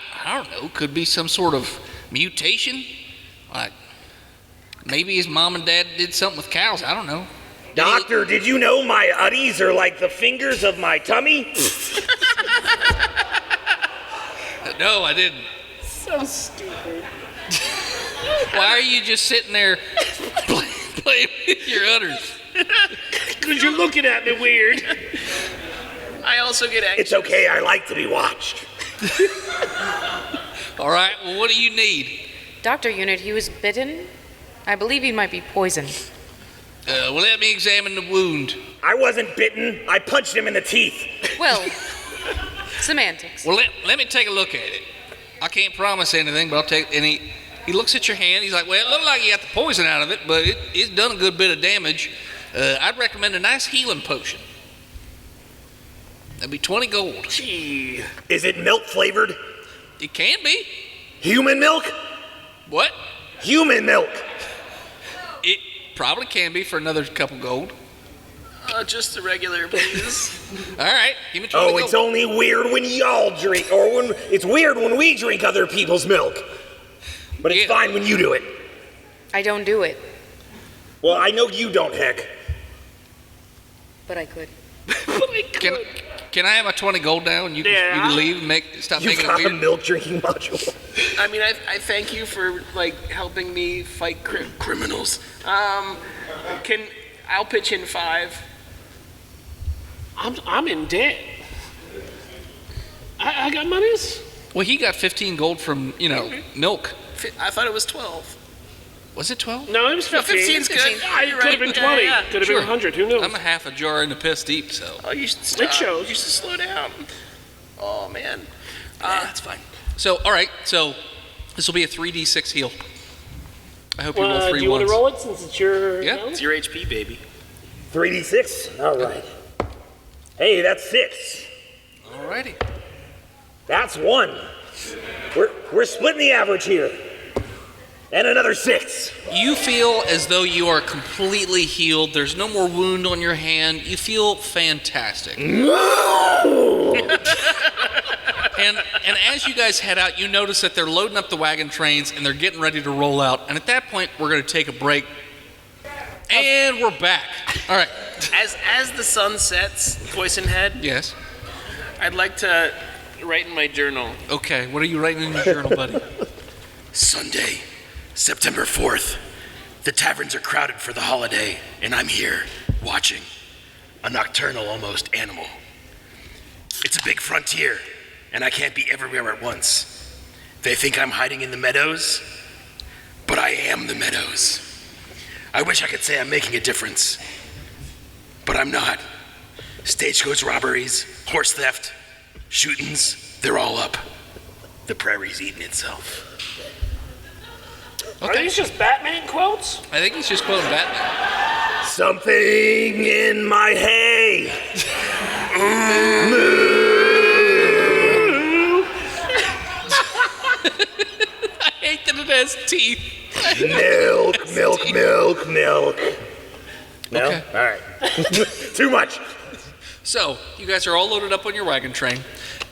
don't know. Could be some sort of mutation. Like, maybe his mom and dad did something with cows. I don't know. Doctor, did you know my uddies are like the fingers of my tummy? No, I didn't. So stupid. Why are you just sitting there playing with your udders? Because you're looking at me weird. I also get anxious. It's okay, I like to be watched. All right, well, what do you need? Dr. Unit, he was bitten. I believe he might be poisoned. Well, let me examine the wound. I wasn't bitten, I punched him in the teeth. Well, semantics. Well, let me take a look at it. I can't promise anything, but I'll take. And he looks at your hand. He's like, well, it looked like you got the poison out of it, but it's done a good bit of damage. I'd recommend a nice healing potion. That'd be 20 gold. Gee. Is it milk flavored? It can be. Human milk? What? Human milk. It probably can be for another couple gold. Just the regular, please. All right, give me 20 Oh, gold. it's only weird when y'all drink, or when it's weird when we drink other people's milk. But it's Yeah. fine when you do it. I don't do it, Well, I know you don't, heck. but I could. Can I have my 20 gold now and you can leave and stop You've making it got a weird? milk drinking module. I mean, I thank you for like helping me fight criminals. I'll pitch in 5. I'm in debt. I got monies? Well, he got 15 gold from, milk. I thought it was 12. Was it 12? No, it was 15. 15's good. Ah, it You're could have right. been 20. Yeah. Could have been 100. Who knows? I'm a half a jar and a piss deep, so. Oh, you should stop. It shows. You should slow down. Oh, man. That's fine. So, all right. So, this will be a 3d6 heal. I hope you roll 3 do you want ones. to roll it since it's your... Yeah. round? It's your HP, baby. 3d6? All right. Hey, that's 6. Alrighty. That's 1. We're splitting the average here. And another 6. You feel as though you are completely healed. There's no more wound on your hand. You feel fantastic. And as you guys head out, you notice that they're loading up the wagon trains and they're getting ready to roll out. And at that point, we're going to take a break. And we're back. All right. As the sun sets, voice in head, Yes. I'd like to write in my journal. Okay. What are you writing in your journal, buddy? Sunday, September 4th. The taverns are crowded for the holiday, and I'm here, watching. A nocturnal almost animal. It's a big frontier, and I can't be everywhere at once. They think I'm hiding in the meadows, but I am the meadows. I wish I could say I'm making a difference, but I'm not. Stagecoach robberies, horse theft, shootings, they're all up. The prairie's eating itself. Are these just Batman quotes? I think he's just quoting Batman. Something in my hay. I hate that it has teeth. Milk. No? Okay. All right. Too much. So, you guys are all loaded up on your wagon train,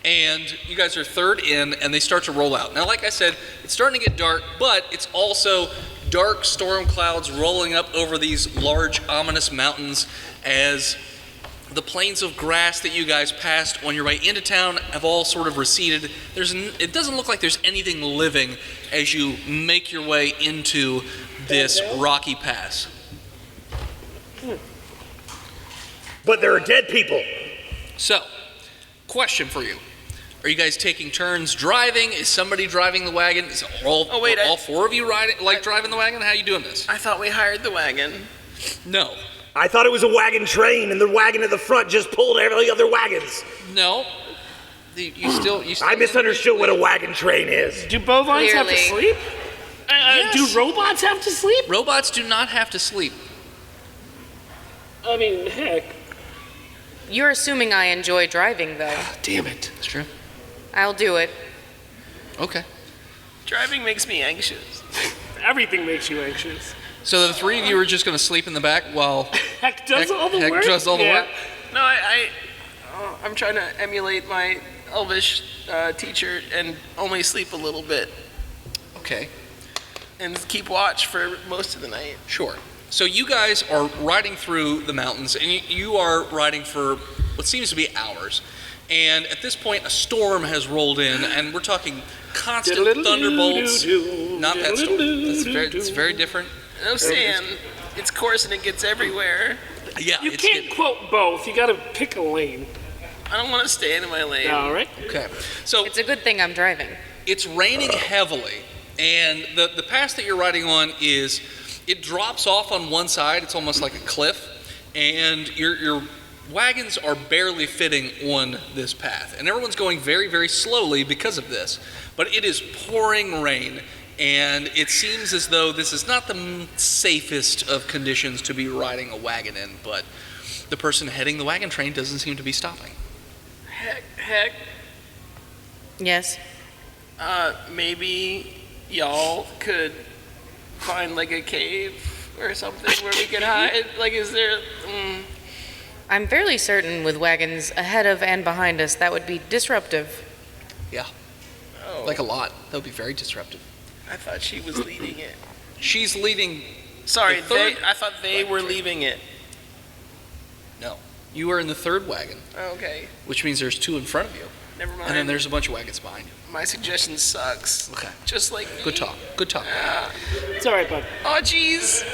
and you guys are third in, and they start to roll out. Now, like I said, it's starting to get dark, but it's also dark storm clouds rolling up over these large, ominous mountains as the plains of grass that you guys passed on your way into town have all sort of receded. It doesn't look like there's anything living as you make your way into this rocky pass. But there are dead people. So, question for you. Are you guys taking turns driving? Is somebody driving the wagon? Is all four of you driving the wagon? How are you doing this? I thought we hired the wagon. No. I thought it was a wagon train, and the wagon at the front just pulled every other wagons. No. You still I misunderstood what a wagon train is. Do bovines have to Clearly. sleep? Yes. Do robots have to sleep? Robots do not have to sleep. I mean, heck. You're assuming I enjoy driving, though. Damn it. That's true. I'll do it. Okay. Driving makes me anxious. Everything makes you anxious. So the three of you are just going to sleep in the back while Heck does all the Heck work? does all the work? No, I'm trying to emulate my Elvish teacher and only sleep a little bit Okay. and keep watch for most of the night. Sure. So you guys are riding through the mountains, and you are riding for what seems to be hours. And at this point, a storm has rolled in, and we're talking constant thunderbolts. Not that storm. That's very different. I'm saying it's coarse and it gets everywhere. Yeah. You it's can't getting- quote both. You gotta pick a lane. I don't want to stay in my lane. All right. Okay. So It's a good thing I'm driving. it's raining heavily, and the pass that you're riding on it drops off on one side. It's almost like a cliff, and your wagons are barely fitting on this path, and everyone's going very, very slowly because of this. But it is pouring rain, and it seems as though this is not the safest of conditions to be riding a wagon in, but the person heading the wagon train doesn't seem to be stopping. Heck, Yes. maybe y'all could find like a cave or something where we could hide. Like, is there? I'm fairly certain with wagons ahead of and behind us, that would be disruptive. Yeah, Oh, like a lot. That would be very disruptive. I thought she was leading it. She's leading. Sorry, The third- I thought they were leaving it. No, you are in the third wagon, Okay, which means there's two in front of you, never mind. and then there's a bunch of wagons behind you. My suggestion sucks. Okay. Just like me. Good talk. Good talk. It's all right, bud. Oh, jeez.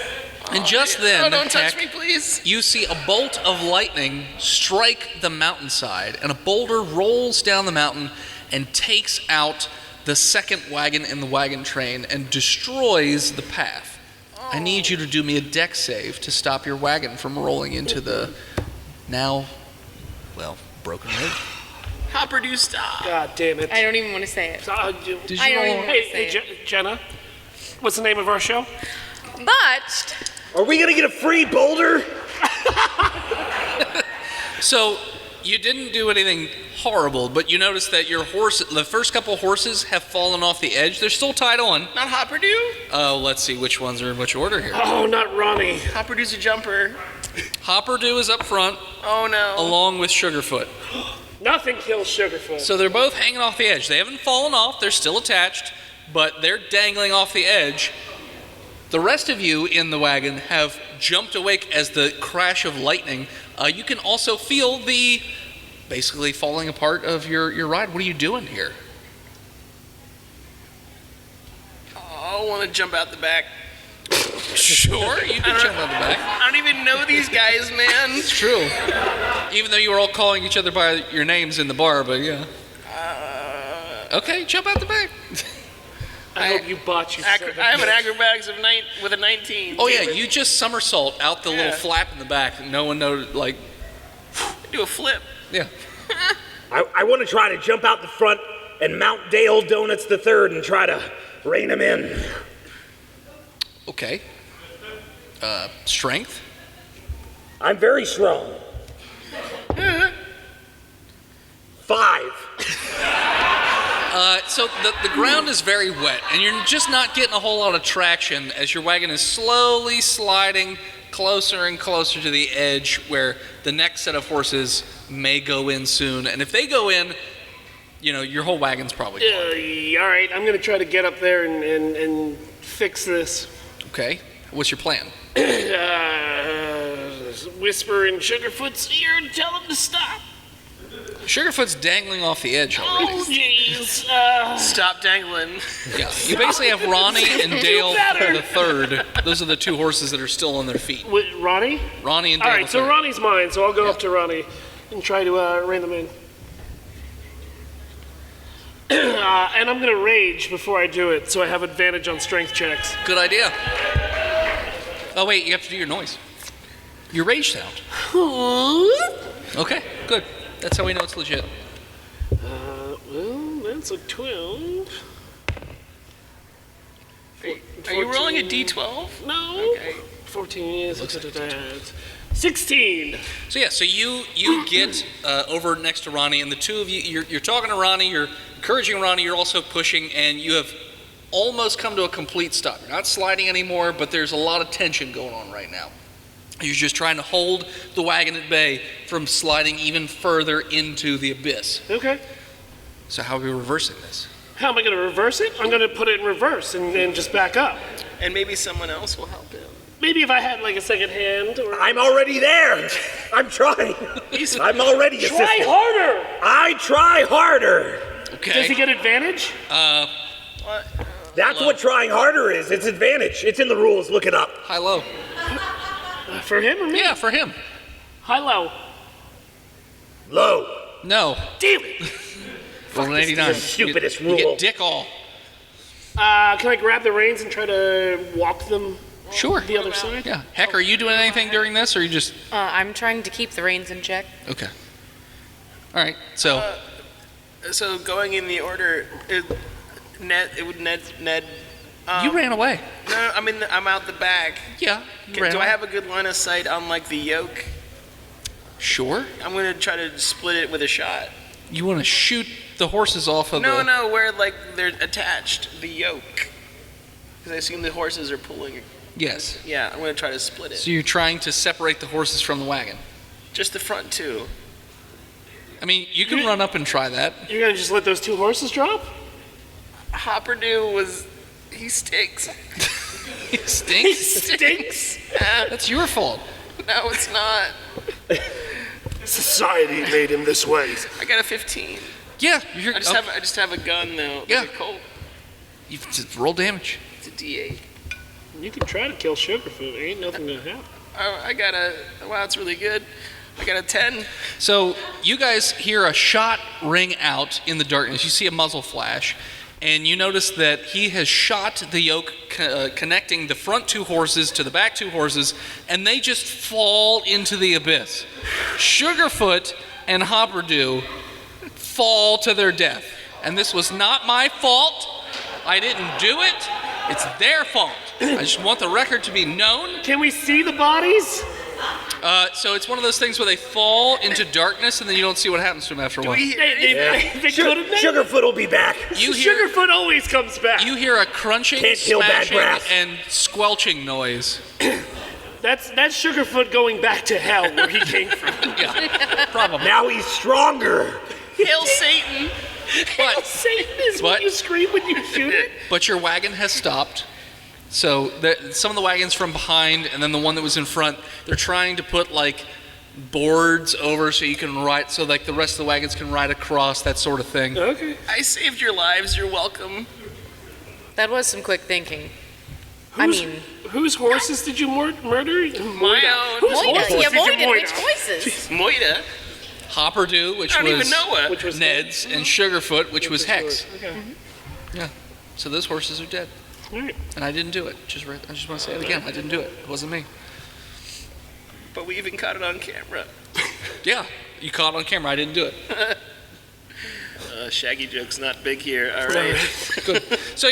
And just then, Oh, don't touch Heck, me, please. you see a bolt of lightning strike the mountainside, and a boulder rolls down the mountain and takes out the second wagon in the wagon train and destroys the path. I need you to do me a dex save to stop your wagon from rolling into the now, broken road. Hopper, do stop. God damn it. I don't even want to say it. Did you I don't even roll? want to Hey, say it. Jenna, what's the name of our show? Botched. Are we gonna get a free boulder? So you didn't do anything horrible, but you notice that your the first couple horses have fallen off the edge. They're still tied on. Not Hopper do? Oh, let's see which ones are in which order here. Oh, not Ronnie. Hopper do's a jumper. Hopperdew is up front, Oh no. along with Sugarfoot. Nothing kills Sugarfoot. So they're both hanging off the edge. They haven't fallen off. They're still attached, but they're dangling off the edge. The rest of you in the wagon have jumped awake as the crash of lightning. You can also feel the basically falling apart of your ride. What are you doing here? I want to jump out the back. Sure, you can jump out the back. I don't even know these guys, man. It's true. Even though you were all calling each other by your names in the bar, but yeah. Okay, jump out the back. I hope you botch you. I have an acrobatics with a 19. Oh yeah, you just somersault out the little flap in the back. No one noticed. Like, do a flip. yeah. I want to try to jump out the front and mount Dale Donuts the Third and try to rein him in. Okay. Strength. I'm very strong. 5. So the ground is very wet, and you're just not getting a whole lot of traction as your wagon is slowly sliding closer and closer to the edge where the next set of horses may go in soon. And if they go in, your whole wagon's probably gone. All right, I'm going to try to get up there and fix this. Okay. What's your plan? Whisper in Sugarfoot's ear and tell him to stop. Sugarfoot's dangling off the edge already. Oh, jeez. Stop dangling. Yeah, you basically have Ronnie and Dale better. the Third. Those are the two horses that are still on their feet. Ronnie? Ronnie and All Dale right, the so Third. Ronnie's mine, so I'll go up to Ronnie and try to rein them in. And I'm going to rage before I do it, so I have advantage on strength checks. Good idea. Oh wait, you have to do your noise. Your rage sound. Okay, good. That's how we know it's legit. Well, that's a 12. Are you rolling a d12? No. Okay. 14 is 16. So yeah, so you get over next to Ronnie, and the two of you, you're talking to Ronnie, you're encouraging Ronnie, you're also pushing, and you have almost come to a complete stop. You're not sliding anymore, but there's a lot of tension going on right now. You're just trying to hold the wagon at bay from sliding even further into the abyss. Okay. So how are we reversing this? How am I going to reverse it? I'm going to put it in reverse and just back up. And maybe someone else will help him. Maybe if I had like a second hand or... I'm already there. I'm trying. I'm already Try assisting. harder! I try harder. Okay. Does he get advantage? What? That's what trying harder is. It's advantage. It's in the rules. Look it up. High low. For him or me? Yeah, for him. High low. Low. No. Damn it! Roll an 89. Stupidest You rule. get dick all. Can I grab the reins and try to walk them Sure. the other side? Yeah. Heck, are you doing anything during this, or you just... I'm trying to keep the reins in check. Okay. All right, so... So going in the order, Ned. you ran away. No, I'm out the back. Yeah. you Do ran I away. have a good line of sight on like the yoke? Sure. I'm gonna try to split it with a shot. You want to shoot the horses off of No, where like they're attached, the yoke. Because I assume the horses are pulling. Yes. Yeah, I'm gonna try to split it. So you're trying to separate the horses from the wagon. Just the front two. I mean, you can run up and try that. You're going to just let those two horses drop? Hopperdew he stinks. He stinks. Stinks! That's your fault. No, it's not. Society made him this way. I got a 15. Yeah. You're, I just have a gun though. Yeah. Like a Colt. you just roll damage. It's a D8. You can try to kill Sugarfoot. Ain't nothing going to happen. Oh, I got a. Wow, it's really good. I got a 10. So you guys hear a shot ring out in the darkness. You see a muzzle flash, And you notice that he has shot the yoke connecting the front 2 horses to the back 2 horses, and they just fall into the abyss. Sugarfoot and Hopperdew fall to their death. And this was not my fault. I didn't do it. It's their fault. I just want the record to be known. Can we see the bodies? So it's one of those things where they fall into darkness and then you don't see what happens to them after a while. They could have. Sugarfoot will be back. Sugarfoot always comes back. You hear a crunching, Can't kill bad smashing, grass. and squelching noise. That's Sugarfoot going back to hell where he came from. Yeah, probably. Now he's stronger. Hail Satan! But, Satan is what you scream when you shoot it. but your wagon has stopped. So some of the wagons from behind and then the one that was in front, they're trying to put like boards over so you can ride, so like the rest of the wagons can ride across, that sort of thing. Okay. I saved your lives. You're welcome. That was some quick thinking. Whose horses did you murder? My own. Whose Moida, horses you did you avoided moida? which choices? Moida. Hopperdew, which I don't was even know what. Which was Ned's, and Sugarfoot, which was Hex. Okay. Yeah. So those horses are dead. All right. And I didn't do it. I just want to say it again. I didn't do it. It wasn't me. But we even caught it on camera. Yeah, you caught it on camera. I didn't do it. Shaggy joke's not big here. All right. Good. So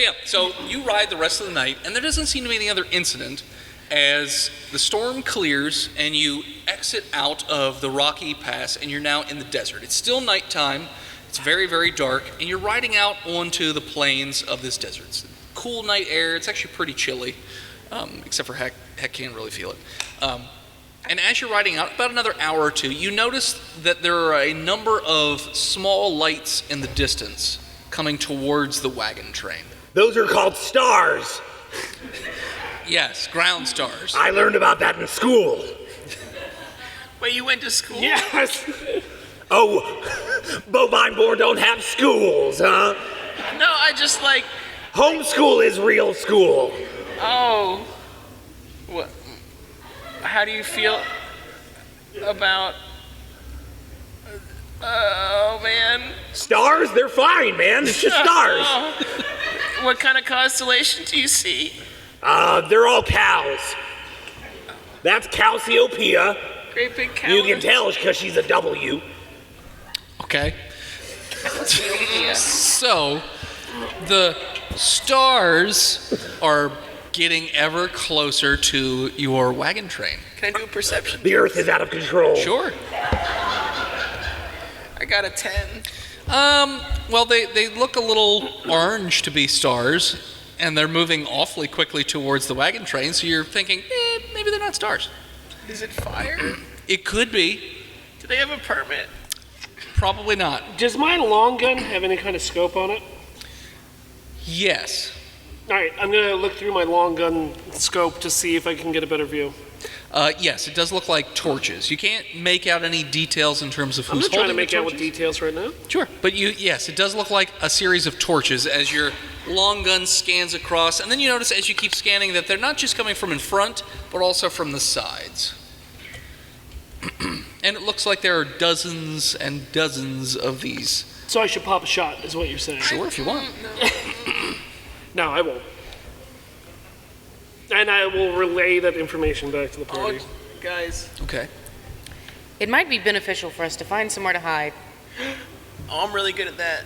you ride the rest of the night, and there doesn't seem to be any other incident as the storm clears and you exit out of the rocky pass and you're now in the desert. It's still nighttime. It's very, very dark, and you're riding out onto the plains of this desert. It's cool night air. It's actually pretty chilly, except for Heck can't really feel it. And as you're riding out, about another hour or two, you notice that there are a number of small lights in the distance coming towards the wagon train. Those are called stars. Yes, ground stars. I learned about that in school. Wait, you went to school? Yes. Oh, bovine born don't have schools, huh? No, I just like. Homeschool is real school. Oh. What? How do you feel about? Oh man. Stars? They're fine, man. It's just stars. What kind of constellation do you see? They're all cows. That's Cassiopeia. Great big cow. You can tell because she's a W. Okay. So, the stars are getting ever closer to your wagon train. Can I do a perception? The Earth is out of control. Sure. I got a 10. Well, they look a little orange to be stars, and they're moving awfully quickly towards the wagon train, so you're thinking, maybe they're not stars. Is it fire? It could be. Do they have a permit? Probably not. Does my long gun have any kind of scope on it? Yes. All right, I'm gonna look through my long gun scope to see if I can get a better view. Yes, it does look like torches. You can't make out any details in terms of I'm who's not trying to holding make the out with torches. details right now. Sure, but yes, it does look like a series of torches as your long gun scans across, and then you notice as you keep scanning that they're not just coming from in front, but also from the sides. And it looks like there are dozens and dozens of these. So I should pop a shot, is what you're saying? Sure, if you want. No, I won't. And I will relay that information back to the party. Oh, guys. Okay. It might be beneficial for us to find somewhere to hide. Oh, I'm really good at that.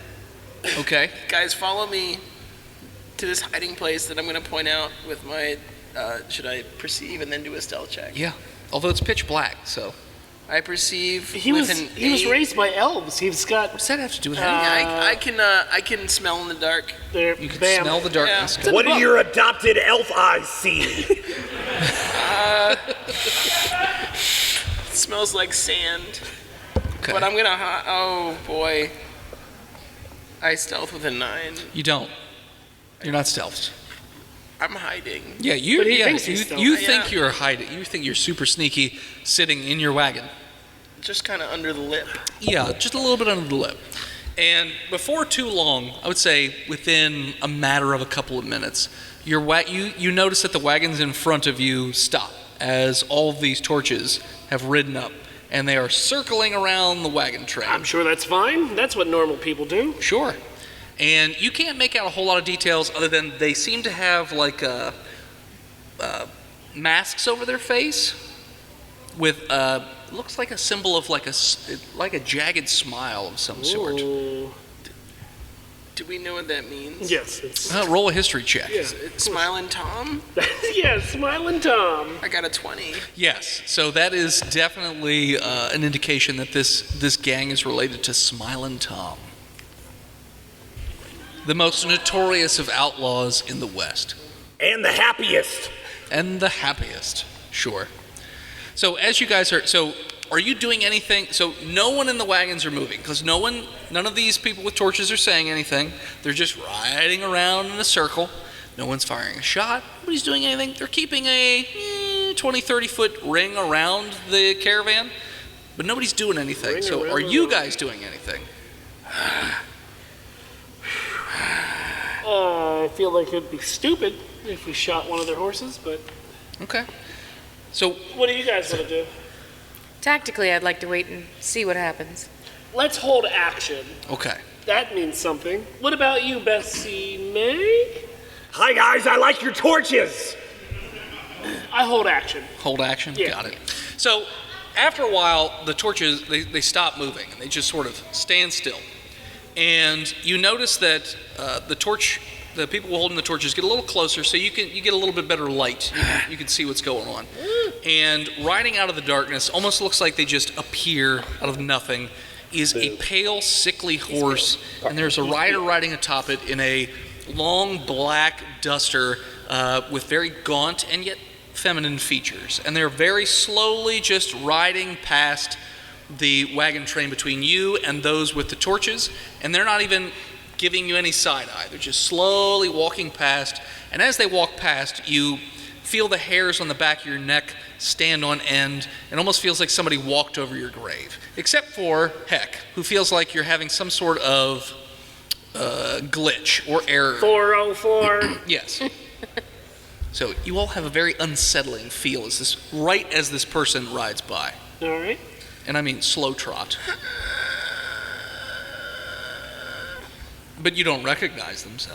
Okay. Guys, follow me to this hiding place that I'm going to point out with my. Should I perceive and then do a stealth check? Yeah. Although it's pitch black, so. I perceive. He with was an he was 8. raised by elves. He's got What's that have to do with anything? I can smell in the dark. there. You can bam. smell the darkness. Yeah. What do your adopted elf eyes see? It smells like sand. Okay. But I'm gonna. Oh boy. I stealth with a 9. You don't. You're not stealthed. I'm hiding. Yeah, you. But he Yeah, thinks he's you, stealth. you Yeah. think you're hiding. You think you're super sneaky, sitting in your wagon. Just kind of under the lip. Yeah, just a little bit under the lip. And before too long, I would say within a matter of a couple of minutes, you notice that the wagons in front of you stop as all of these torches have ridden up, and they are circling around the wagon train. I'm sure that's fine. That's what normal people do. Sure. And you can't make out a whole lot of details other than they seem to have like masks over their face with looks like a symbol of like a jagged smile of some sort. Do we know what that means? Yes. It's, Roll a history check. yeah. It's Smiling Tom? Yeah, Smiling Tom. I got a 20. Yes, so that is definitely an indication that this gang is related to Smilin' Tom, the most notorious of outlaws in the West. And the happiest. And the happiest, sure. So as you guys are you doing anything? So no one in the wagons are moving, because none of these people with torches are saying anything. They're just riding around in a circle. No one's firing a shot. Nobody's doing anything. They're keeping a 20, 30-foot ring around the caravan, but nobody's doing anything. Ring So around are the you wagon. guys doing anything? I feel like it'd be stupid if we shot one of their horses, but Okay. So what do you guys want to do? Tactically, I'd like to wait and see what happens. Let's hold action. okay. That means something. What about you, Bessie May? Hi, guys. I like your torches. I hold action. Hold action? Yeah. Got it. So, after a while, the torches, they stop moving, and they just sort of stand still. And you notice that the people holding the torches get a little closer, so you get a little bit better light. You can see what's going on. And riding out of the darkness, almost looks like they just appear out of nothing, is a pale, sickly horse, and there's a rider riding atop it in a long black duster with very gaunt and yet feminine features. And they're very slowly just riding past the wagon train between you and those with the torches, and they're not even giving you any side eye. They're just slowly walking past, and as they walk past, you feel the hairs on the back of your neck stand on end. It almost feels like somebody walked over your grave, except for Heck, who feels like you're having some sort of glitch or error. 404. Yes. So you all have a very unsettling feel as this person rides by. All right. And I mean slow trot. But you don't recognize them, so.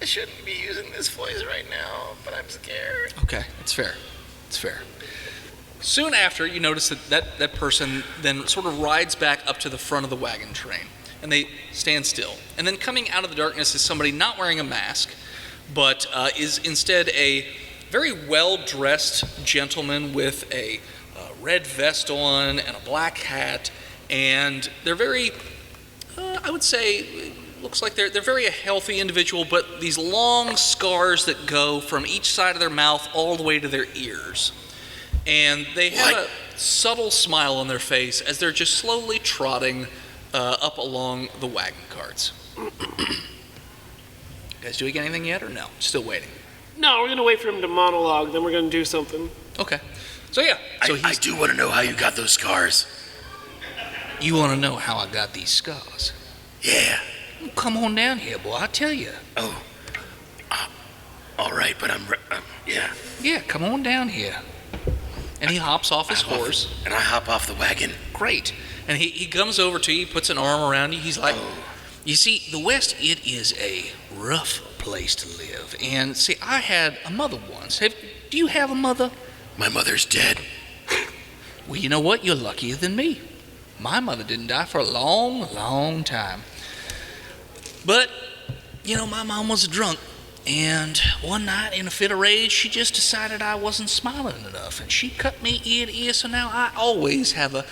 I shouldn't be using this voice right now, but I'm scared. Okay, it's fair. It's fair. Soon after, you notice that person then sort of rides back up to the front of the wagon train, and they stand still. And then coming out of the darkness is somebody not wearing a mask, but is instead a very well-dressed gentleman with a red vest on and a black hat, and they're very, I would say, looks like they're very a healthy individual, but these long scars that go from each side of their mouth all the way to their ears. And they have a subtle smile on their face as they're just slowly trotting up along the wagon carts. You guys doing anything yet or no? Still waiting. No, we're gonna wait for him to monologue, then we're gonna do something. Okay. So yeah. So I do want to know how you got those scars. You want to know how I got these scars? Yeah. Come on down here, boy. I'll tell you. Oh. All right, but yeah. Yeah, come on down here. And he hops off his horse. And I hop off the wagon. Great. And he comes over to you, puts an arm around you. He's like, you see, the West, it is a rough place to live. And see, I had a mother once. Do you have a mother? My mother's dead. Well, you know what? You're luckier than me. My mother didn't die for a long, long time. But, you know, my mom was a drunk. And one night, in a fit of rage, she just decided I wasn't smiling enough. And she cut me ear to ear, so now I always have a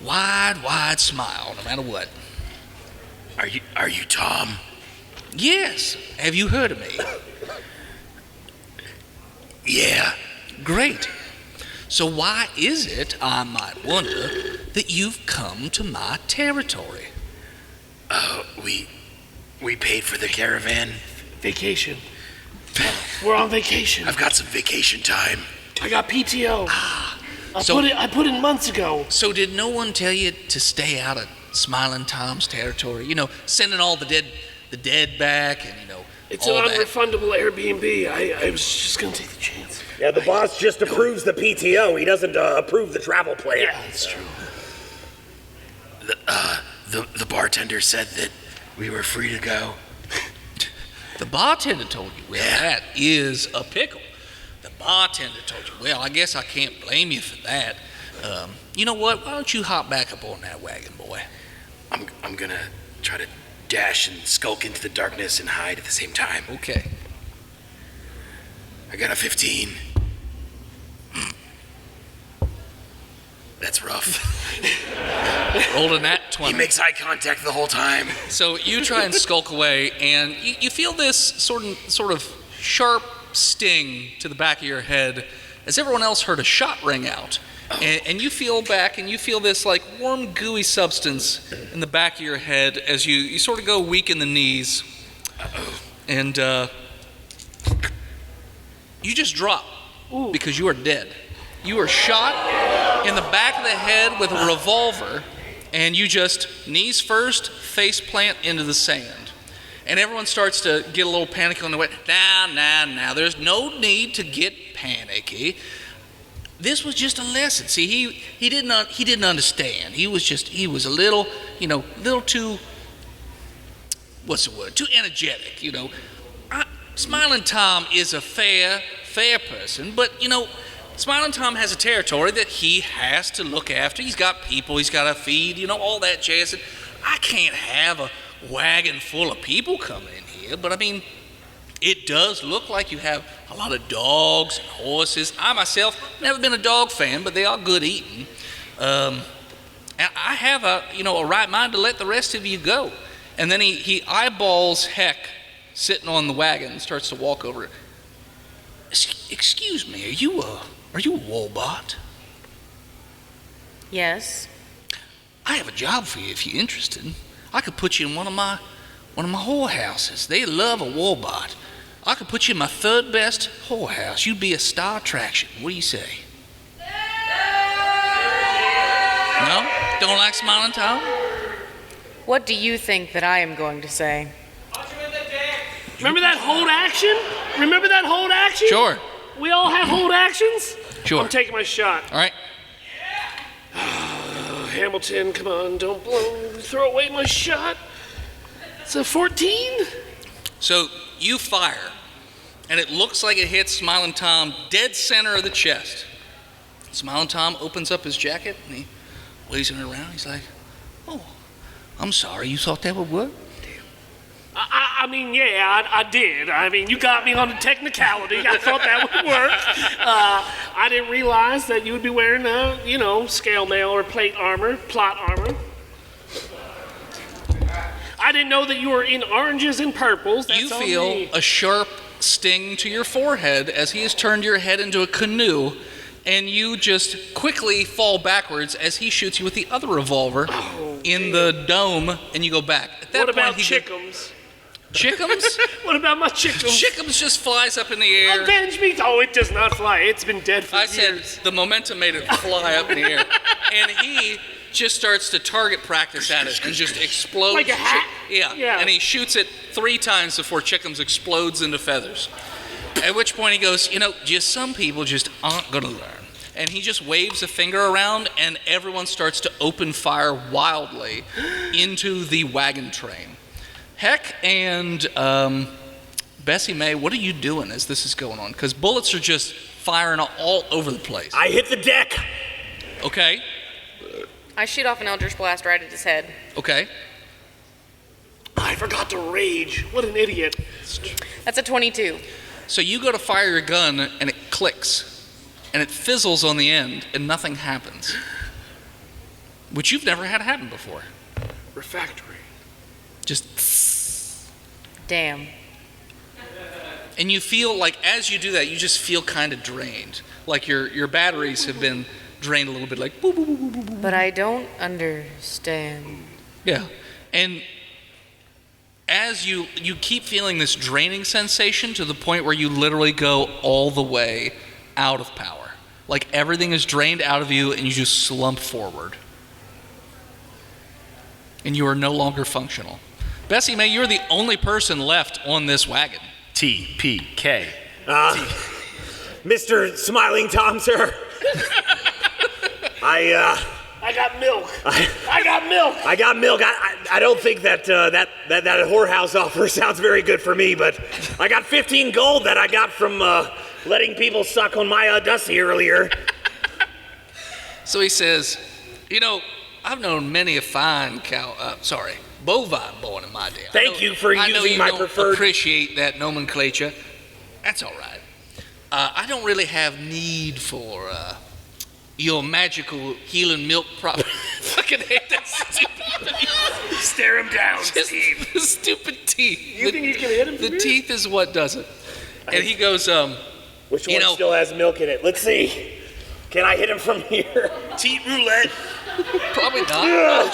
wide, wide smile, no matter what. Are you Tom? Yes. Have you heard of me? Yeah. Great. So why is it, I might wonder, that you've come to my territory? We paid for the caravan. Vacation. We're on vacation. I've got some vacation time. I got PTO. I put in months ago. So did no one tell you to stay out of Smiling Tom's territory? You know, sending all the dead back and, you know, It's all an that. unrefundable Airbnb. I was just gonna take the chance. Yeah, the boss just approves the PTO. He doesn't approve the travel plan. Yeah, that's true. The bartender said that we were free to go. The bartender told you. Well, that is a pickle. The bartender told you. Well, I guess I can't blame you for that. You know what? Why don't you hop back up on that wagon, boy? I'm gonna try to dash and skulk into the darkness and hide at the same time. Okay. I got a 15. That's rough. Rolled a nat 20. He makes eye contact the whole time. So you try and skulk away, and you feel this sort of sharp sting to the back of your head as everyone else heard a shot ring out. And you feel back, and you feel this like warm, gooey substance in the back of your head as you sort of go weak in the knees. And you just drop because you are dead. You are shot in the back of the head with a revolver, and you just knees first, face plant into the sand. And everyone starts to get a little panicky on the way. Now, there's no need to get panicky. This was just a lesson. See, he didn't understand. He was a little, little too, what's the word? Too energetic, Smiling Tom is a fair person, but Smiling Tom has a territory that he has to look after. He's got people he's got to feed, all that jazz. And I can't have a wagon full of people coming in here, but I mean, it does look like you have a lot of dogs and horses. I myself never been a dog fan, but they are good eating. And I have a right mind to let the rest of you go. And then he eyeballs Heck sitting on the wagon and starts to walk over. Excuse me, are you a Warbot? Yes. I have a job for you if you're interested. I could put you in one of my whorehouses. They love a Warbot. I could put you in my third best whorehouse. You'd be a star attraction. What do you say? No? Don't like Smiling Tom? What do you think that I am going to say? Remember that hold action? Sure. We all have hold actions? Sure. I'm taking my shot. All right. Hamilton, come on, don't throw away my shot. It's a 14. So you fire, and it looks like it hits Smiling Tom dead center of the chest. Smiling Tom opens up his jacket, and he waves it around. He's like, oh, I'm sorry, you thought that would work? I mean, yeah, I did. I mean, you got me on the technicality. I thought that would work. I didn't realize that you would be wearing, scale mail or plot armor. I didn't know that you were in oranges and purples. That's you feel a sharp sting to your forehead as he has turned your head into a canoe, and you just quickly fall backwards as he shoots you with the other revolver in the dome, and you go back. At that what point, about Chickums? Chickums? What about my Chickums? Chickums just flies up in the air. Avenge me! Oh, it does not fly. It's been dead for years. I said the momentum made it fly up in the air. And he just starts to target practice at it and just explodes. Like a hat? Yeah. And he shoots it 3 times before Chickums explodes into feathers. At which point he goes, just some people just aren't going to learn. And he just waves a finger around, and everyone starts to open fire wildly into the wagon train. Heck and Bessie May, what are you doing as this is going on? Because bullets are just firing all over the place. I hit the deck. Okay. I shoot off an Eldritch Blast right at his head. Okay. I forgot to rage. What an idiot. That's a 22. So you go to fire your gun, and it clicks, and it fizzles on the end, and nothing happens. Which you've never had happen before. Refractory. Just... Damn. And you feel like, as you do that, you just feel kind of drained. Like your batteries have been drained a little bit, like boop, boop, boop, boop, boop. But I don't understand. Yeah. And as you keep feeling this draining sensation to the point where you literally go all the way out of power. Like everything is drained out of you and you just slump forward. And you are no longer functional. Bessie May, you're the only person left on this wagon. TPK. Mr. Smiling Tom, sir. I I got milk. I got milk. I got milk. I don't think that whorehouse offer sounds very good for me, but I got 15 gold that I got from letting people suck on my Dusty earlier. So he says, I've known many a fine bovine born in my day. Thank you for using my preferred. I don't appreciate that nomenclature. That's all right. I don't really have need for your magical healing milk product. Fucking hate that stupid. Stare him down, Steve. The stupid teeth. You think he's gonna hit him? The teeth is what does it. And he goes, Which one still has milk in it? Let's see. Can I hit him from here? Teat roulette. Probably not.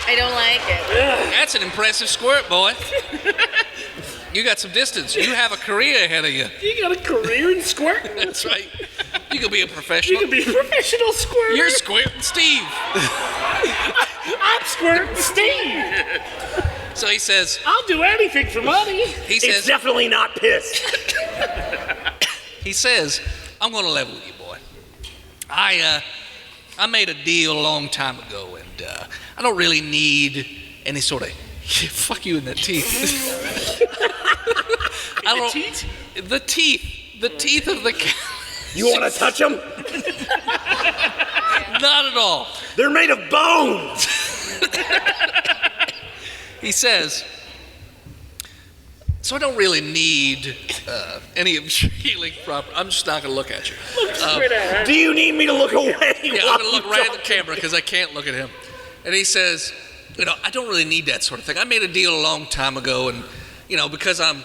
I don't like it. That's an impressive squirt, boy. You got some distance. You have a career ahead of you. You got a career in squirting? That's right. You could be a professional. You could be a professional squirter. You're squirting Steve. I'm squirting Steve. So he says, I'll do anything for money. He says, It's definitely not piss. he says, I'm going to level with you, boy. I made a deal a long time ago, and I don't really need any sort of fuck you in the teeth. The teeth of the cat. You want to touch them? Not at all. They're made of bones. He says, so I don't really need any of your healing proper. I'm just not going to look at you. Do you need me to look away? Yeah, I'm going to look right at the camera because I can't look at him. And he says, I don't really need that sort of thing. I made a deal a long time ago, and, because I'm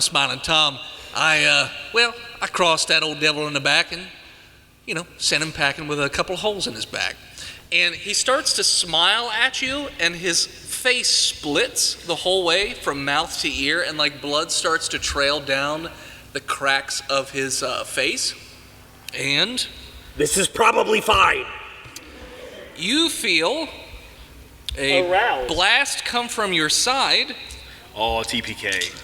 Smiling Tom, I crossed that old devil in the back and, sent him packing with a couple of holes in his back. And he starts to smile at you, and his face splits the whole way from mouth to ear, and like blood starts to trail down the cracks of his face. And this is probably fine. You feel a Aroused. blast come from your side. Oh, TPK.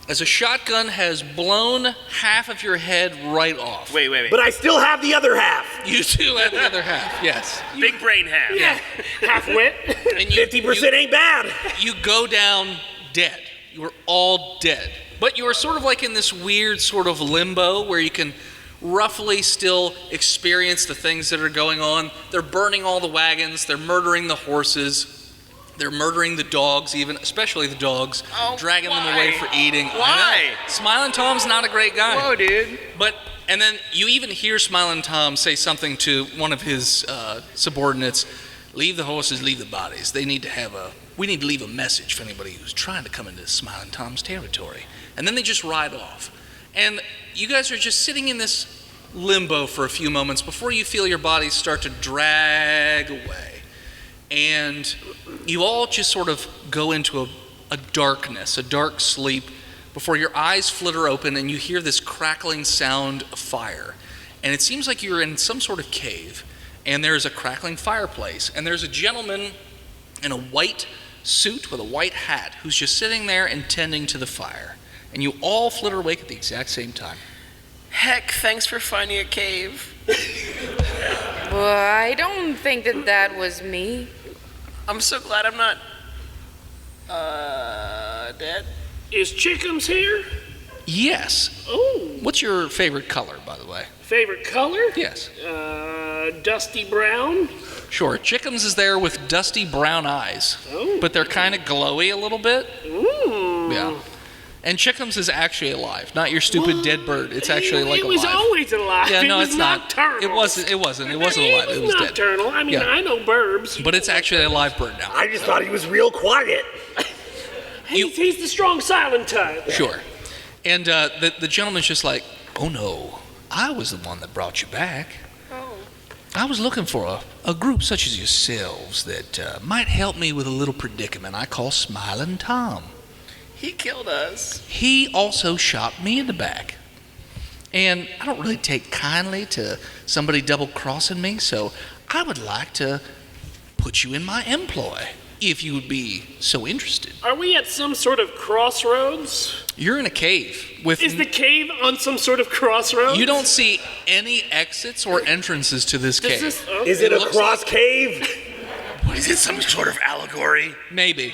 As a shotgun has blown half of your head right off. Wait. But I still have the other half. You do have the other half, yes. Big brain half. Yeah. Half wit. And you, 50% ain't bad. you go down dead. You are all dead. But you are sort of like in this weird sort of limbo where you can roughly still experience the things that are going on. They're burning all the wagons. They're murdering the horses. They're murdering the dogs, even, especially the dogs, dragging them away for eating. Why? I know. Smiling Tom's not a great guy. Whoa, dude. And then you even hear Smiling Tom say something to one of his subordinates, leave the horses, leave the bodies. We need to leave a message for anybody who's trying to come into Smiling Tom's territory. And then they just ride off. And you guys are just sitting in this limbo for a few moments before you feel your bodies start to drag away. And you all just sort of go into a darkness, a dark sleep, before your eyes flitter open and you hear this crackling sound of fire. And it seems like you're in some sort of cave, and there's a crackling fireplace, and there's a gentleman in a white suit with a white hat who's just sitting there and tending to the fire. And you all flitter awake at the exact same time. Heck, thanks for finding a cave. Well, I don't think that was me. I'm so glad I'm not, dead. Is Chickums here? Yes. Oh. What's your favorite color, by the way? Favorite color? Yes. Dusty brown. Sure. Chickums is there with dusty brown eyes, but they're kind of glowy a little bit. Ooh. Yeah. And Chickums is actually alive, not your stupid dead bird. It's actually like it alive. was always alive. Yeah, no, it was it's not. nocturnal. It wasn't alive. It was dead. nocturnal. I mean, Yeah. I know burbs. But it's actually a live bird now. I just thought he was real quiet. He's the strong silent type. Sure. And the gentleman's just like, oh no, I was the one that brought you back. Oh. I was looking for a group such as yourselves that might help me with a little predicament I call Smiling Tom. He killed us. He also shot me in the back. And I don't really take kindly to somebody double-crossing me, so I would like to put you in my employ, if you would be so interested. Are we at some sort of crossroads? You're in a cave with. Is the cave on some sort of crossroads? You don't see any exits or entrances to this cave. Is it a cross cave? What is it, some sort of allegory? Maybe.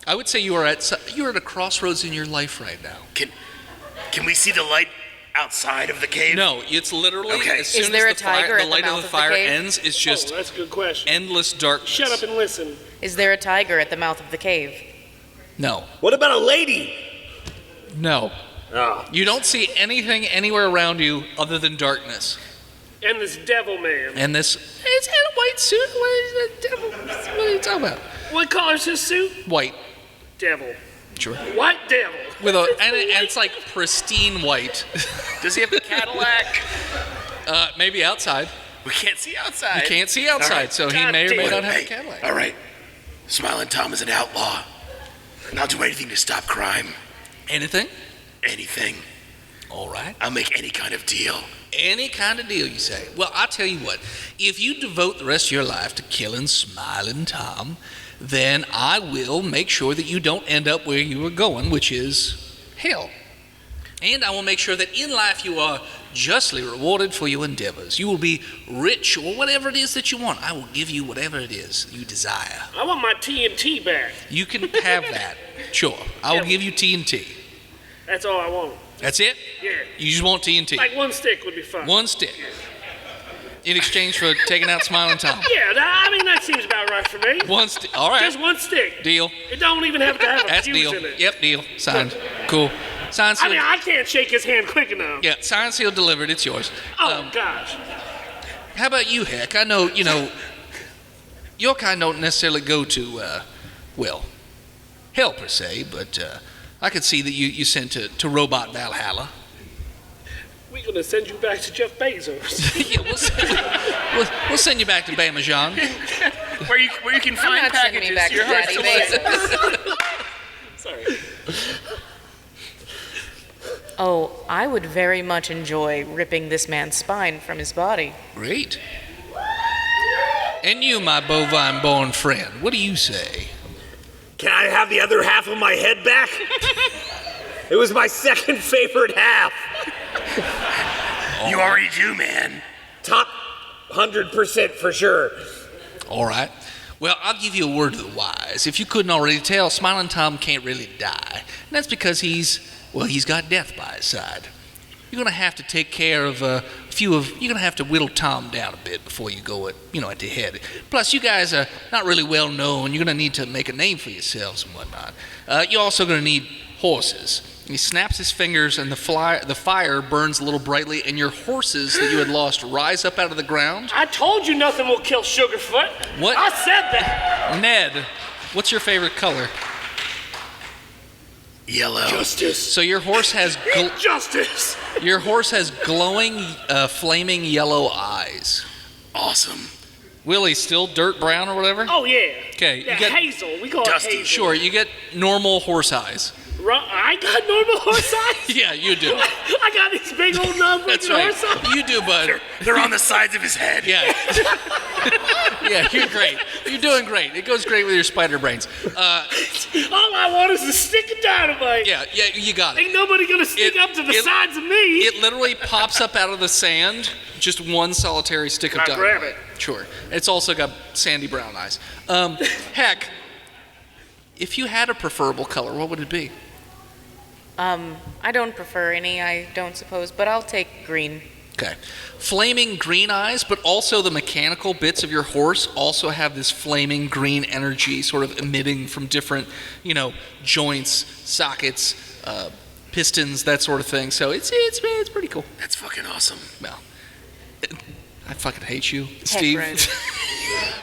I would say you're at a crossroads in your life right now. Can we see the light outside of the cave? No, it's literally Okay. as soon Is there as a tiger the at the light mouth of the of the fire cave? ends, it's just That's a good question. endless darkness. Shut up and listen. Is there a tiger at the mouth of the cave? No. What about a lady? No. Oh. You don't see anything anywhere around you other than darkness. And this devil man. And this, it's in a white suit. What is the devil? What are you talking about? What color's his suit? White. Devil. Sure. White devil. And it's like pristine white. Does he have a Cadillac? Maybe outside. We can't see outside. You can't see outside, right. so he God may or may damn. not have a Hey, Cadillac. all right. Smiling Tom is an outlaw, and I'll do anything to stop crime. Anything? Anything. All right. I'll make any kind of deal. Any kind of deal, you say? Well, I'll tell you what. If you devote the rest of your life to killing Smiling Tom, then I will make sure that you don't end up where you were going, which is hell. And I will make sure that in life you are justly rewarded for your endeavors. You will be rich or whatever it is that you want. I will give you whatever it is you desire. I want my TNT back. You can have that. Sure. I will give you TNT. That's all I want. That's it? Yeah. You just want TNT. Like one stick would be fine. One stick. In exchange for taking out Smiling Tom. Yeah, I mean, that seems about right for me. One stick. All right. Just one stick. Deal. It don't even have to have a That's fuse deal. in it. Yep, deal. Signed. Cool. Signed, I sealed. mean, I can't shake his hand quick enough. Yeah, signed, sealed, delivered. It's yours. Oh, gosh. How about you, Heck? I know, your kind don't necessarily go to, hell per se, but I could see that you sent to Robot Valhalla. We're going to send you back to Jeff Bezos. Yeah, we'll send you back to Bamajan. Where you can I'm find not sending me packages back to to your heart's Daddy delight. Bezos. Sorry. Oh, I would very much enjoy ripping this man's spine from his body. Great. And you, my bovine-born friend, what do you say? Can I have the other half of my head back? It was my second favorite half. You already do, man. Top 100% for sure. All right. Well, I'll give you a word to the wise. If you couldn't already tell, Smiling Tom can't really die. And that's because he's got death by his side. You're going to have to take care of you're going to have to whittle Tom down a bit before you go at the head. Plus, you guys are not really well known. You're going to need to make a name for yourselves and whatnot. You're also going to need horses. And he snaps his fingers, and the fire burns a little brightly, and your horses that you had lost rise up out of the ground. I told you nothing will kill Sugarfoot. What? I said that. Ned, what's your favorite color? Yellow. Justice. So your horse has Justice. your horse has glowing, flaming yellow eyes. Awesome. Willie, still dirt brown or whatever? Oh, yeah. Okay, Yeah, you get hazel. We call Dusty. it hazel. sure. You get normal horse eyes. I got normal horse eyes? Yeah, you do. I got these big old numbers That's in right. horse eyes? You do, bud. They're on the sides of his head. Yeah. Yeah, you're great. You're doing great. It goes great with your spider brains. All I want is a stick of dynamite. Yeah, you got it. Ain't nobody gonna sneak up to the sides of me. It literally pops up out of the sand, just one solitary stick of I dynamite. grab it. Sure. It's also got sandy brown eyes. Heck, if you had a preferable color, what would it be? I don't prefer any, I don't suppose, but I'll take green. Okay. Flaming green eyes, but also the mechanical bits of your horse also have this flaming green energy sort of emitting from different, joints, sockets, pistons, that sort of thing. So it's pretty cool. That's fucking awesome. Well, I fucking hate you, Steve. right.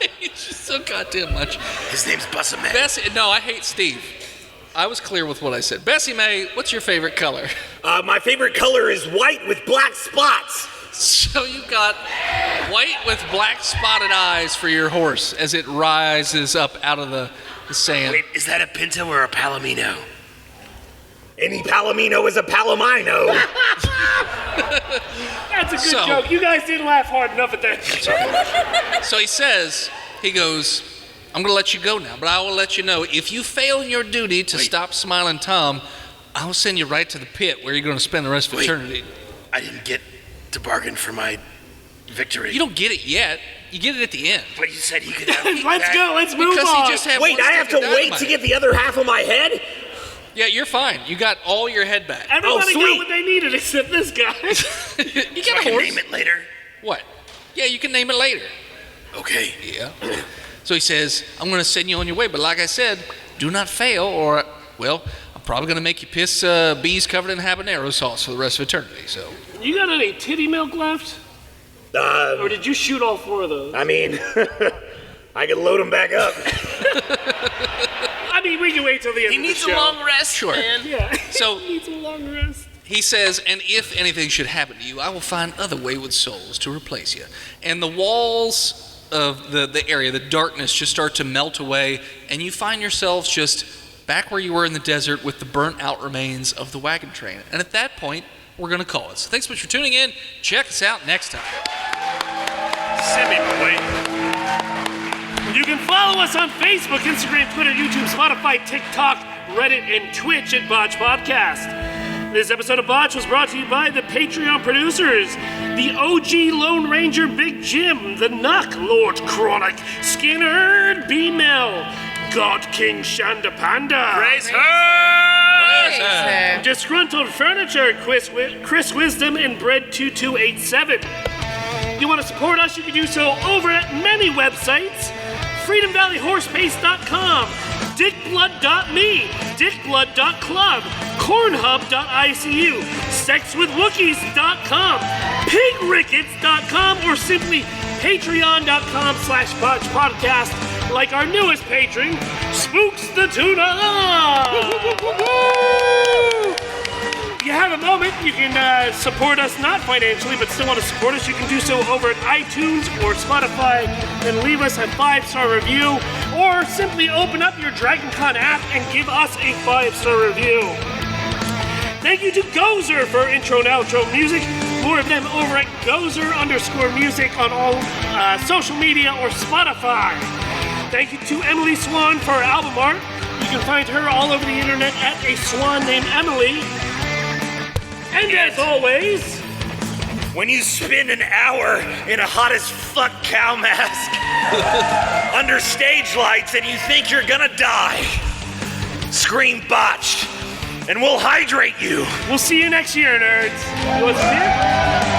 I hate you so goddamn much. His name's Bussaman. No, I hate Steve. I was clear with what I said. Bessie Mae, what's your favorite color? My favorite color is white with black spots. So you've got white with black spotted eyes for your horse as it rises up out of the sand. Wait, is that a Pinto or a Palomino? Any palomino is a palomino. That's a good So- joke. You guys didn't laugh hard enough at that. So he goes, I'm going to let you go now, but I will let you know, if you fail in your duty to stop Smiling Tom, I'll send you right to the pit where you're going to spend the rest of eternity. I didn't get to bargain for my victory. You don't get it yet. You get it at the end. But you said he could have Let's go. Let's move Because on. he just had Wait, one I have to stick of wait dynamite. to get the other half of my head? Yeah, you're fine. You got all your head back. Everybody sweet. got what they needed except this guy. You So I got a can horse. name it later? What? Yeah, you can name it later. Okay. Yeah. So he says, I'm going to send you on your way, but like I said, do not fail or, well, I'm probably going to make you piss bees covered in habanero sauce for the rest of eternity, so. You got any titty milk left? Or did you shoot all 4 of those? I mean, I could load them back up. I mean, we can wait till the end He of the needs show. a long rest, Sure. man. Yeah. So- He needs a long rest. He says, and if anything should happen to you, I will find other wayward souls to replace you. And the walls of the area, the darkness, just start to melt away, and you find yourselves just back where you were in the desert with the burnt out remains of the wagon train. And at that point, we're going to call it. So thanks so much for tuning in. Check us out next time. Semi boy. You can follow us on Facebook, Instagram, Twitter, YouTube, Spotify, TikTok, Reddit, and Twitch at Botched Podcast. This episode of Botch was brought to you by the Patreon producers, the OG Lone Ranger Big Jim, the Nuck Lord Chronic, Skinner B-Mel, God King Shanda Panda, Praise her! Disgruntled Furniture, Chris Wisdom, and Bread2287. You want to support us, you can do so over at many websites. FreedomValleyHorsepace.com, DickBlood.me, DickBlood.club, Cornhub.icu, SexWithWookies.com, PigRickets.com, or simply Patreon.com/BotchPodcast, like our newest patron, Spooks the Tuna. If you have a moment, you can support us, not financially, but still want to support us, you can do so over at iTunes or Spotify and leave us a 5-star review, or simply open up your Dragoncon app and give us a 5-star review. Thank you to Gozer for intro and outro music. More of them over at Gozer_music on all social media or Spotify. Thank you to Emily Swan for her album art. You can find her all over the internet at a swan named Emily. And as always, When you spend an hour in a hot as fuck cow mask under stage lights and you think you're gonna die, scream Botched, and we'll hydrate you. we'll see you next year, nerds. You want some beer?